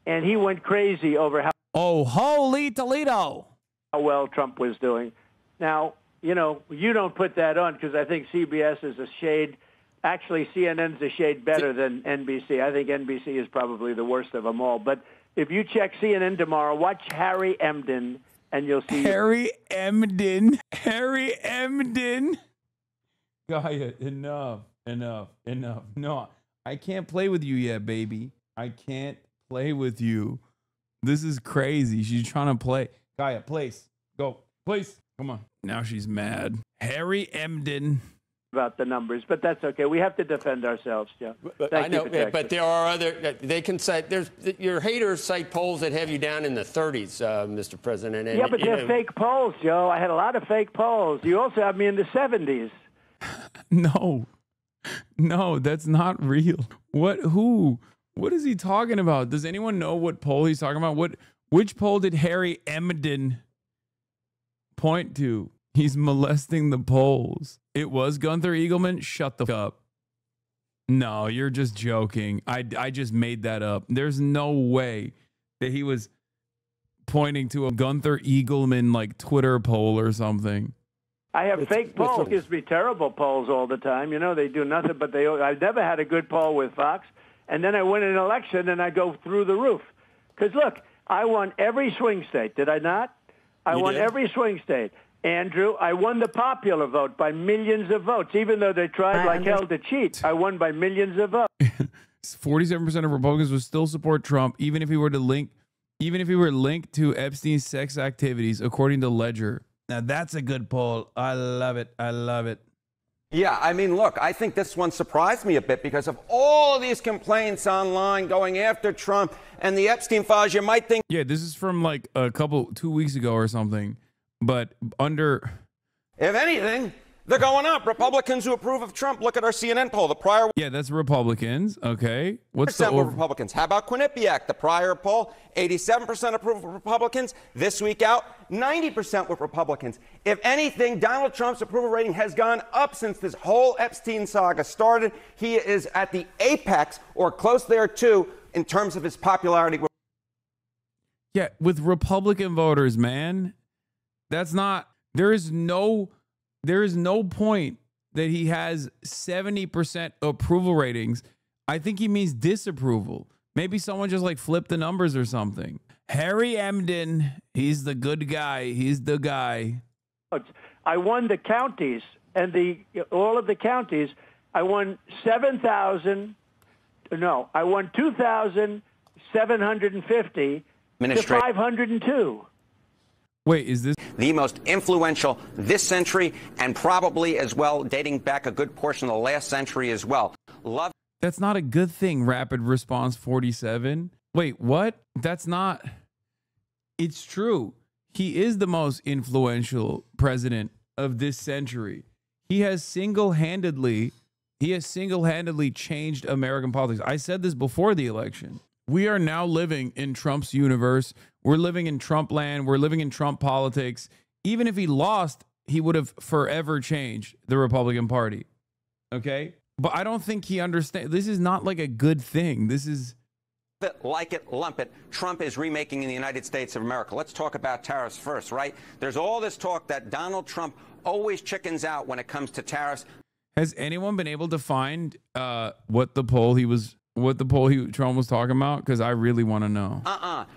and he went crazy over how holy Toledo. How well Trump was doing. Now, you don't put that on because I think CBS is a shade. Actually, CNN's a shade better than NBC. I think NBC is probably the worst of them all. But if you check CNN tomorrow, watch Harry Emden, and you'll see Harry Emden. Gaia, enough. No, I can't play with you yet, baby. I can't play with you. This is crazy. She's trying to play. Gaia, place. Go. Place. Come on. Now she's mad. Harry Emden. About the numbers, but that's okay. We have to defend ourselves, Joe. I know, but there are other. They can cite. Your haters cite polls that have you down in the 30s, Mr. President. And, yeah, but they're fake polls, Joe. I had a lot of fake polls. You also have me in the 70s. No, that's not real. What? Who? What is he talking about? Does anyone know what poll he's talking about? Which poll did Harry Emden point to? He's molesting the polls. It was Gunther Eagleman. Shut the fuck up. No, you're just joking. I just made that up. There's no way that he was pointing to a Gunther Eagleman like Twitter poll or something. I have fake polls. Gives me terrible polls all the time. You know, they do nothing but I've never had a good poll with Fox. And then I win an election and I go through the roof. Because look, I won every swing state. Did I not? I won every swing state. Andrew, I won the popular vote by millions of votes. Even though they tried like hell to cheat, I won by millions of votes. 47% of Republicans would still support Trump, even if he were linked to Epstein's sex activities, according to Ledger. Now that's a good poll. I love it. I love it. Yeah, I mean, look, I think this one surprised me a bit because of all these complaints online going after Trump and the Epstein files. You might think. Yeah, this is from like 2 weeks ago or something. But under. If anything, they're going up. Republicans who approve of Trump. Look at our CNN poll. The prior. Yeah, that's Republicans. Okay. What's the Republicans? How about Quinnipiac? The prior poll, 87% approve of Republicans. This week out, 90% with Republicans. If anything, Donald Trump's approval rating has gone up since this whole Epstein saga started. He is at the apex or close there too in terms of his popularity. Yeah, with Republican voters, man. That's not. There is no point that he has 70% approval ratings. I think he means disapproval. Maybe someone just like flipped the numbers or something. Harry Emden, he's the good guy. He's the guy. I won the counties and all of the counties. I won 2,750 to 502. Wait, is this the most influential this century and probably as well dating back a good portion of the last century as well? That's not a good thing, Rapid Response 47. Wait, what? That's not. It's true. He is the most influential president of this century. He has single-handedly changed American politics. I said this before the election. We are now living in Trump's universe. We're living in Trump land. We're living in Trump politics. Even if he lost, he would have forever changed the Republican Party. Okay? But I don't think he understands. This is not like a good thing. This is. Like it, lump it. Trump is remaking in the United States of America. Let's talk about tariffs first, right? There's all this talk that Donald Trump always chickens out when it comes to tariffs. Has anyone been able to find what the poll Trump was talking about? Because I really want to know.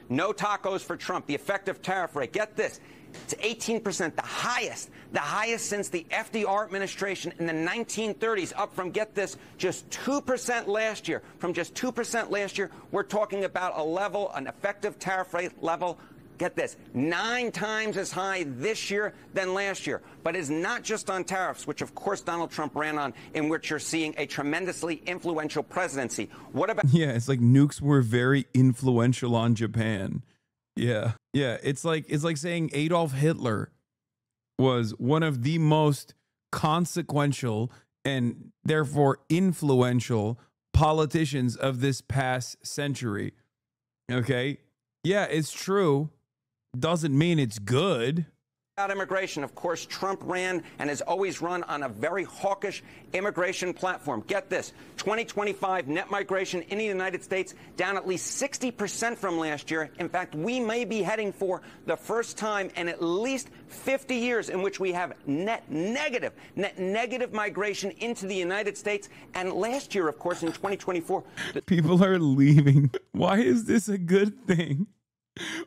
No tacos for Trump. The effective tariff rate. Get this. It's 18%, the highest since the FDR administration in the 1930s, up from, get this, just 2% last year. From just 2% last year, we're talking about an effective tariff rate level, get this, 9 times as high this year than last year. But it's not just on tariffs, which of course Donald Trump ran on, in which you're seeing a tremendously influential presidency. What about? Yeah, it's like nukes were very influential on Japan. Yeah. It's like saying Adolf Hitler was one of the most consequential and therefore influential politicians of this past century. Okay. Yeah, it's true. Doesn't mean it's good. About immigration, of course, Trump ran and has always run on a very hawkish immigration platform. Get this, 2025 net migration in the United States down at least 60% from last year. In fact, we may be heading for the first time in at least 50 years in which we have net negative migration into the United States. And last year, of course, in 2024, people are leaving. Why is this a good thing?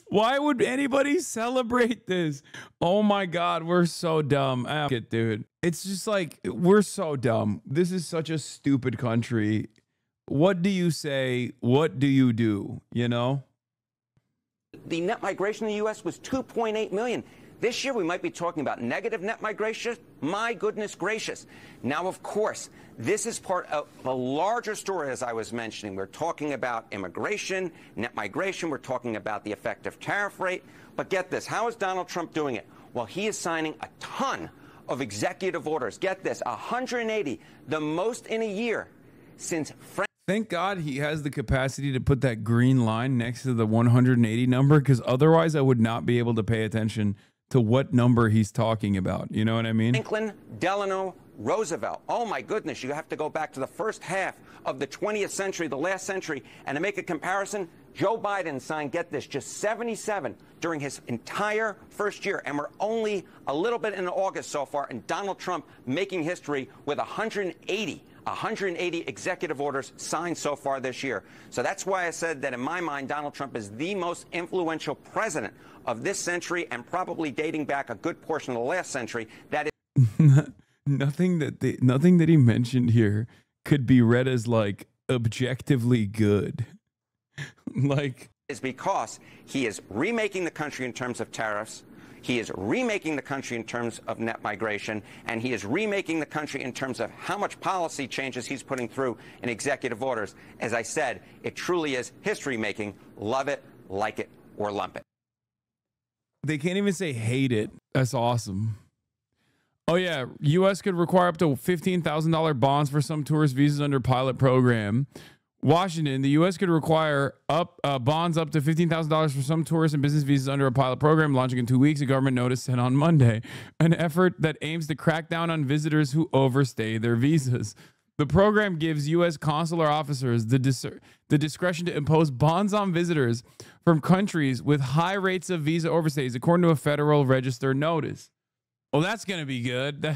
Why would anybody celebrate this? Oh my God, we're so dumb. Dude. It's just like, we're so dumb. This is such a stupid country. What do you say? What do you do? You know? The net migration in the U.S. was 2.8 million. This year, we might be talking about negative net migration. My goodness gracious. Now, of course, this is part of the larger story, as I was mentioning. We're talking about immigration, net migration. We're talking about the effective tariff rate. But get this. How is Donald Trump doing it? Well, he is signing a ton of executive orders. Get this, 180, the most in a year since Thank God he has the capacity to put that green line next to the 180 number, because otherwise I would not be able to pay attention to what number he's talking about. You know what I mean? Franklin Delano Roosevelt. Oh my goodness, you have to go back to the first half of the 20th century, the last century, and to make a comparison, Joe Biden signed, get this, just 77 during his entire first year, and we're only a little bit in August so far, and Donald Trump making history with 180 executive orders signed so far this year. So that's why I said that in my mind, Donald Trump is the most influential president of this century and probably dating back a good portion of the last century. That is nothing that he mentioned here could be read as like objectively good. Like, is because he is remaking the country in terms of tariffs. He is remaking the country in terms of net migration, and he is remaking the country in terms of how much policy changes he's putting through in executive orders. As I said, it truly is history making. Love it, like it, or lump it. They can't even say hate it. That's awesome. Oh yeah, U.S. could require up to $15,000 bonds for some tourist visas under pilot program. Washington, the U.S. could require bonds up to $15,000 for some tourist and business visas under a pilot program launching in 2 weeks, a government notice said on Monday, an effort that aims to crack down on visitors who overstay their visas. The program gives U.S. consular officers the discretion to impose bonds on visitors from countries with high rates of visa overstays, according to a Federal Register notice. Well, that's going to be good.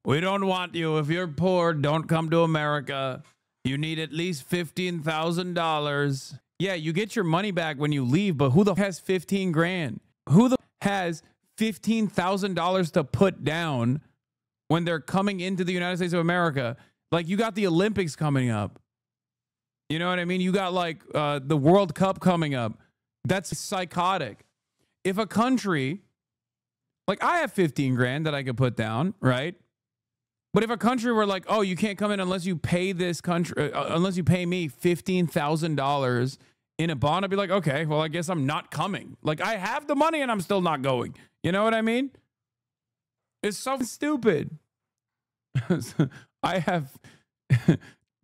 We don't want you. If you're poor, don't come to America. You need at least $15,000. Yeah, you get your money back when you leave, but who the has 15 grand? Who the has $15,000 to put down when they're coming into the United States of America? Like, you got the Olympics coming up. You know what I mean? You got like the World Cup coming up. That's psychotic. If a country, like I have 15 grand that I could put down, right? But if a country were like, oh, you can't come in unless you pay this country, unless you pay me $15,000 in a bond, I'd be like, okay, well, I guess I'm not coming. Like, I have the money and I'm still not going. You know what I mean? It's so stupid.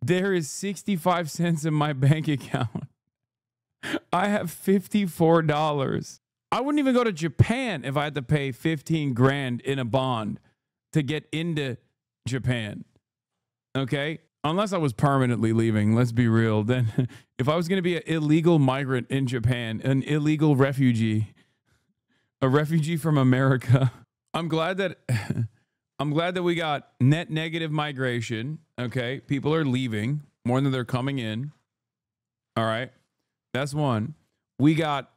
There is 65 cents in my bank account. I have $54. I wouldn't even go to Japan if I had to pay 15 grand in a bond to get into Japan. Okay? Unless I was permanently leaving, let's be real. Then if I was going to be an illegal migrant in Japan, an illegal refugee, a refugee from America, I'm glad that we got net negative migration. Okay? People are leaving more than they're coming in. All right? That's one. We got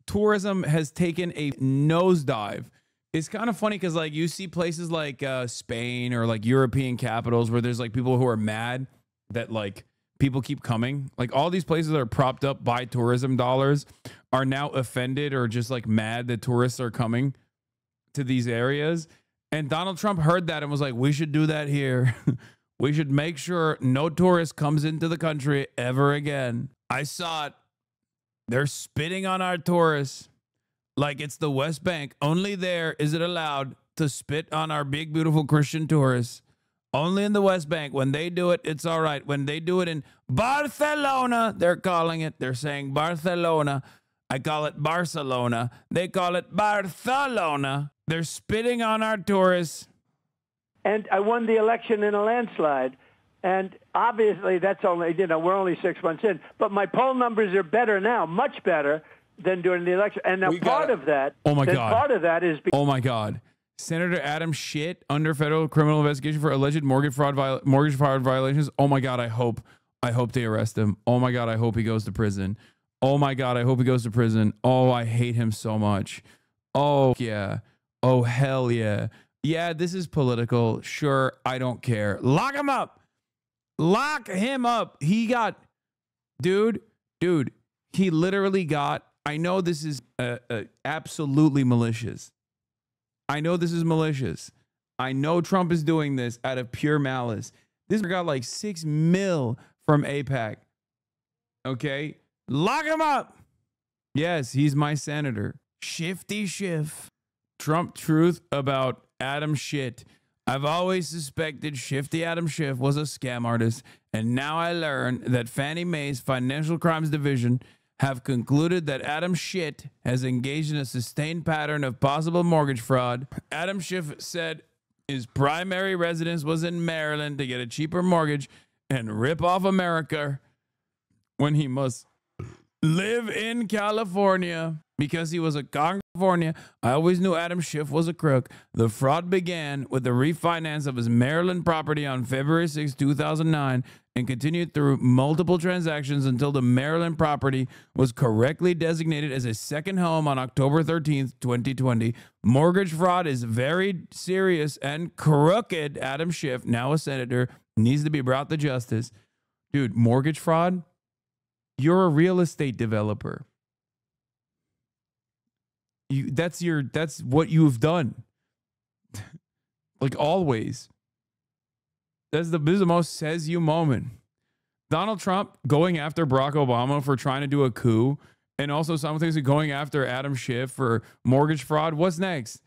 tourism has taken a nosedive. It's kind of funny because, like, you see places like Spain or like European capitals where there's like people who are mad that like people keep coming. Like, all these places that are propped up by tourism dollars are now offended or just like mad that tourists are coming to these areas. And Donald Trump heard that and was like, we should do that here. We should make sure no tourist comes into the country ever again. I saw it. They're spitting on our tourists. Like it's the West Bank. Only there is it allowed to spit on our big, beautiful Christian tourists. Only in the West Bank. When they do it, it's all right. When they do it in Barcelona, they're calling it. They're saying Barcelona. I call it Barcelona. They call it Barcelona. They're spitting on our tourists. And I won the election in a landslide. And obviously that's only, we're only 6 months in. But my poll numbers are better now, much better than during the election. And now part of that is oh my God. Senator Adam Schiff under federal criminal investigation for alleged mortgage fraud violations. Oh my God, I hope they arrest him. Oh my God, I hope he goes to prison. Oh my God, I hope he goes to prison. Oh, I hate him so much. Oh yeah. Oh hell yeah. Yeah, this is political. Sure, I don't care. Lock him up. Lock him up. He got, dude, he literally got, I know this is absolutely malicious. I know this is malicious. I know Trump is doing this out of pure malice. This got like $6 million from AIPAC. Okay? Lock him up. Yes, he's my senator. Shifty Schiff. Trump truth about Adam Schiff. I've always suspected Shifty Adam Schiff was a scam artist, and now I learn that Fannie Mae's Financial Crimes Division have concluded that Adam Schiff has engaged in a sustained pattern of possible mortgage fraud. Adam Schiff said His primary residence was in Maryland to get a cheaper mortgage and rip off America when he must live in California because he was a California. I always knew Adam Schiff was a crook. The fraud began with the refinance of his Maryland property on February 6, 2009 and continued through multiple transactions until the Maryland property was correctly designated as a second home on October 13th, 2020. Mortgage fraud is very serious and crooked. Adam Schiff, now a senator, needs to be brought to justice. Dude, mortgage fraud? You're a real estate developer. That's what you've done. Like always. This is the most says you moment. Donald Trump going after Barack Obama for trying to do a coup and also simultaneously going after Adam Schiff for mortgage fraud. What's next?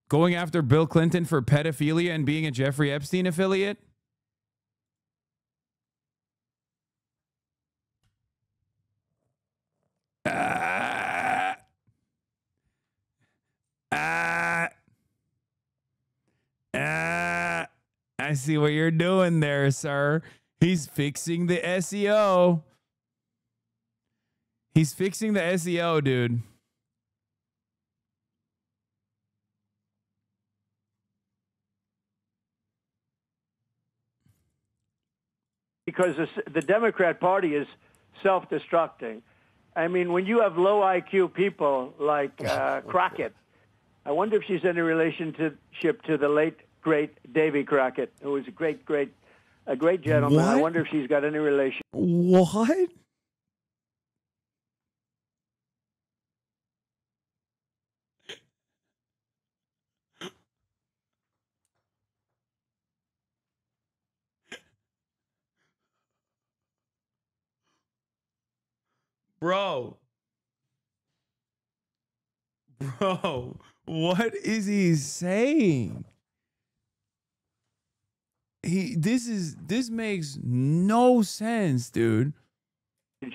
Going after Bill Clinton for pedophilia and being a Jeffrey Epstein affiliate? I see what you're doing there, sir. He's fixing the SEO. He's fixing the SEO, dude. Because the Democrat Party is self-destructing. I mean, when you have low IQ people like Crockett, I wonder if she's in a relationship to the late, great Davy Crockett, who was a great gentleman. What? I wonder if she's got any relation. What? Bro, what is he saying? This makes no sense, dude.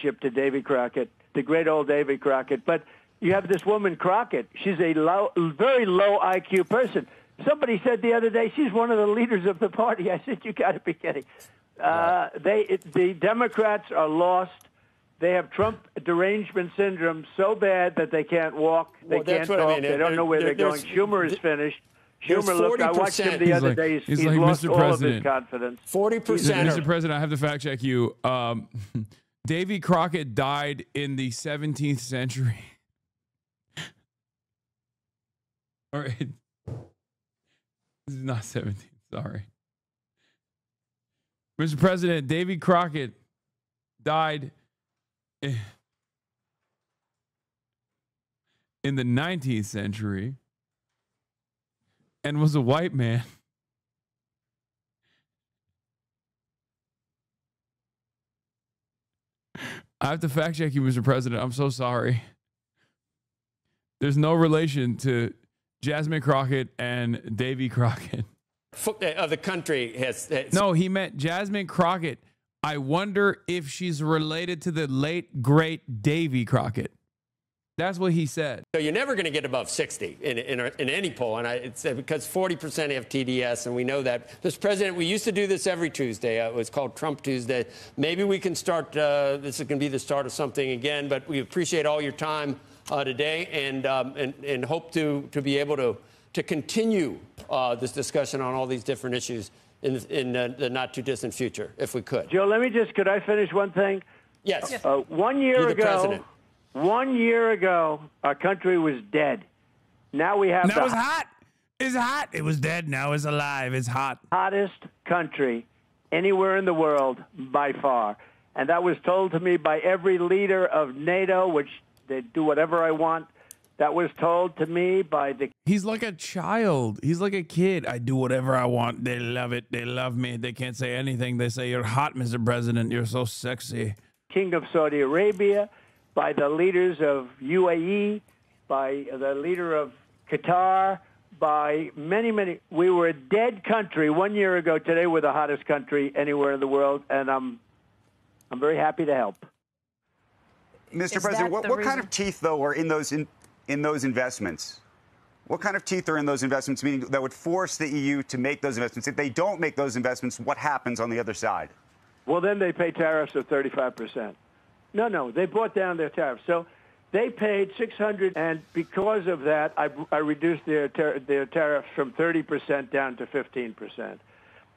To Davy Crockett, the great old Davy Crockett. But you have this woman Crockett. She's a very low IQ person. Somebody said the other day she's one of the leaders of the party. I said, you got to be kidding. The Democrats are lost. They have Trump derangement syndrome so bad that they can't walk, they can't talk, they don't know where they're going. Schumer is finished. Schumer, look, I watched him the other day. He's like, lost Mr. all President, of his confidence. 40%. Mr. President, I have to fact check you. Davy Crockett died in the 17th century. All right. This is not 17th. Sorry. Mr. President, Davy Crockett died in the 19th century and was a white man. I have to fact check you, Mr. President. I'm so sorry. There's no relation to Jasmine Crockett and Davy Crockett. The country has No, he meant Jasmine Crockett. I wonder if she's related to the late, great Davy Crockett. That's what he said. So you're never going to get above 60 in any poll, and it's because 40% have TDS, and we know that. Mr. President, we used to do this every Tuesday. It was called Trump Tuesday. Maybe we can start. This is going to be the start of something again. But we appreciate all your time today, and hope to be able to continue this discussion on all these different issues in the not too distant future, if we could. Joe, could I finish one thing? Yes. 1 year You're the ago. president. 1 year ago, our country was dead. Now we have Now it's hot. It's hot. It was dead. Now it's alive. It's hot. Hottest country anywhere in the world by far. And that was told to me by every leader of NATO, which they do whatever I want. That was told to me by the... He's like a child. He's like a kid. I do whatever I want. They love it. They love me. They can't say anything. They say, you're hot, Mr. President. You're so sexy. King of Saudi Arabia, by the leaders of UAE, by the leader of Qatar, by many, many. We were a dead country 1 year ago. Today we're the hottest country anywhere in the world, and I'm very happy to help. Mr. President, what kind of teeth, though, are in those investments? What kind of teeth are in those investments, meaning that would force the EU to make those investments? If they don't make those investments, what happens on the other side? Well, then they pay tariffs of 35%. No, they brought down their tariffs. So they paid $600, and because of that, I reduced their tariffs from 30% down to 15%.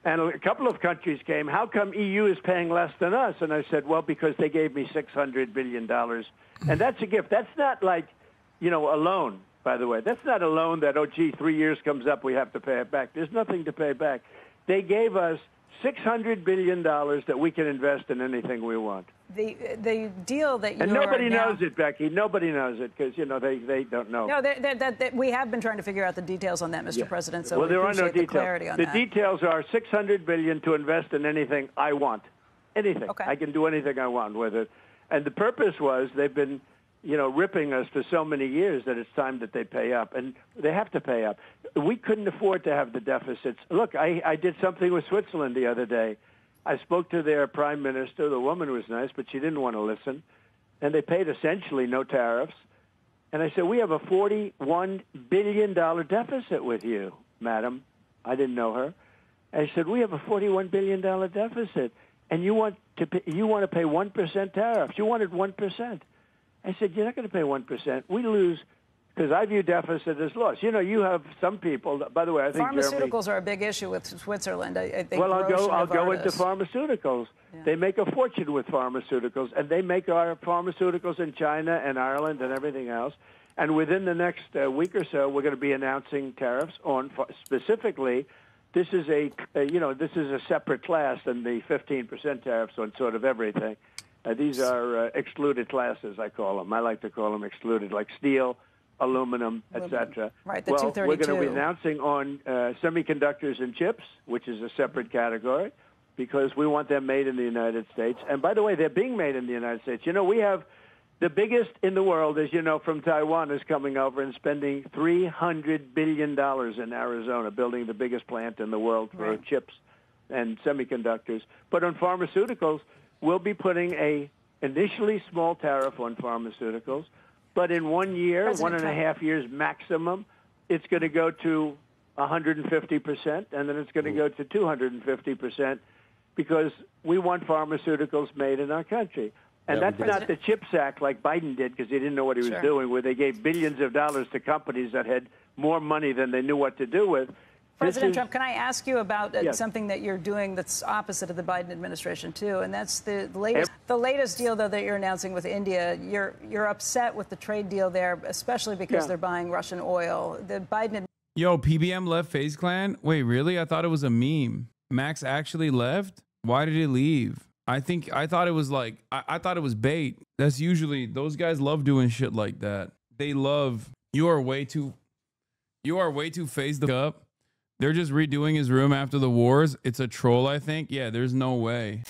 And a couple of countries came, how come EU is paying less than us? And I said, well, because they gave me $600 billion. And that's a gift. That's not like, a loan, by the way. That's not a loan that, 3 years comes up, we have to pay it back. There's nothing to pay back. They gave us $600 billion that we can invest in anything we want. The deal that you and nobody knows it, Becky. Nobody knows it because they don't know. No, we have been trying to figure out the details on that, Mr. President. So well, there are no details. The clarity on the that. Details are $600 billion to invest in anything I want. Anything. Okay. I can do anything I want with it. And the purpose was they've been, ripping us for so many years that it's time that they pay up, and they have to pay up. We couldn't afford to have the deficits. Look, I did something with Switzerland the other day. I spoke to their prime minister. The woman was nice, but she didn't want to listen. And they paid essentially no tariffs. And I said, we have a $41 billion deficit with you, madam. I didn't know her. I said, we have a $41 billion deficit, and you want to pay 1% tariffs. You wanted 1%. I said, you're not going to pay 1%. We lose. Because I view deficit as loss. You have some people. By the way, I think pharmaceuticals are a big issue with Switzerland. I think. Well, I'll go into pharmaceuticals. Yeah. They make a fortune with pharmaceuticals, and they make our pharmaceuticals in China and Ireland and everything else. And within the next week or so, we're going to be announcing tariffs on specifically. This is a separate class than the 15% tariffs on sort of everything. These are excluded classes, I call them. I like to call them excluded, like steel, aluminum, etc. Right, the well, 232. We're going to be announcing on semiconductors and chips, which is a separate category, because we want them made in the United States. And by the way, they're being made in the United States. We have the biggest in the world, as you know, from Taiwan is coming over and spending $300 billion in Arizona, building the biggest plant in the world for chips and semiconductors. But on pharmaceuticals, we'll be putting a initially small tariff on pharmaceuticals. But in 1 year, 1.5 years maximum, it's going to go to 150%, and then it's going to go to 250% because we want pharmaceuticals made in our country. And that's not the CHIPS Act like Biden did because he didn't know what he was doing, where they gave billions of dollars to companies that had more money than they knew what to do with. President Trump, can I ask you about something that you're doing that's opposite of the Biden administration, too? And that's the latest deal, though, that you're announcing with India. You're upset with the trade deal there, especially because they're buying Russian oil. The Biden... Yo, PBM left FaZe Clan? Wait, really? I thought it was a meme. Max actually left? Why did he leave? I thought it was like... I thought it was bait. That's usually... Those guys love doing shit like that. They love... You are way too FaZed up. They're just redoing his room after the wars. It's a troll, I think. Yeah, there's no way.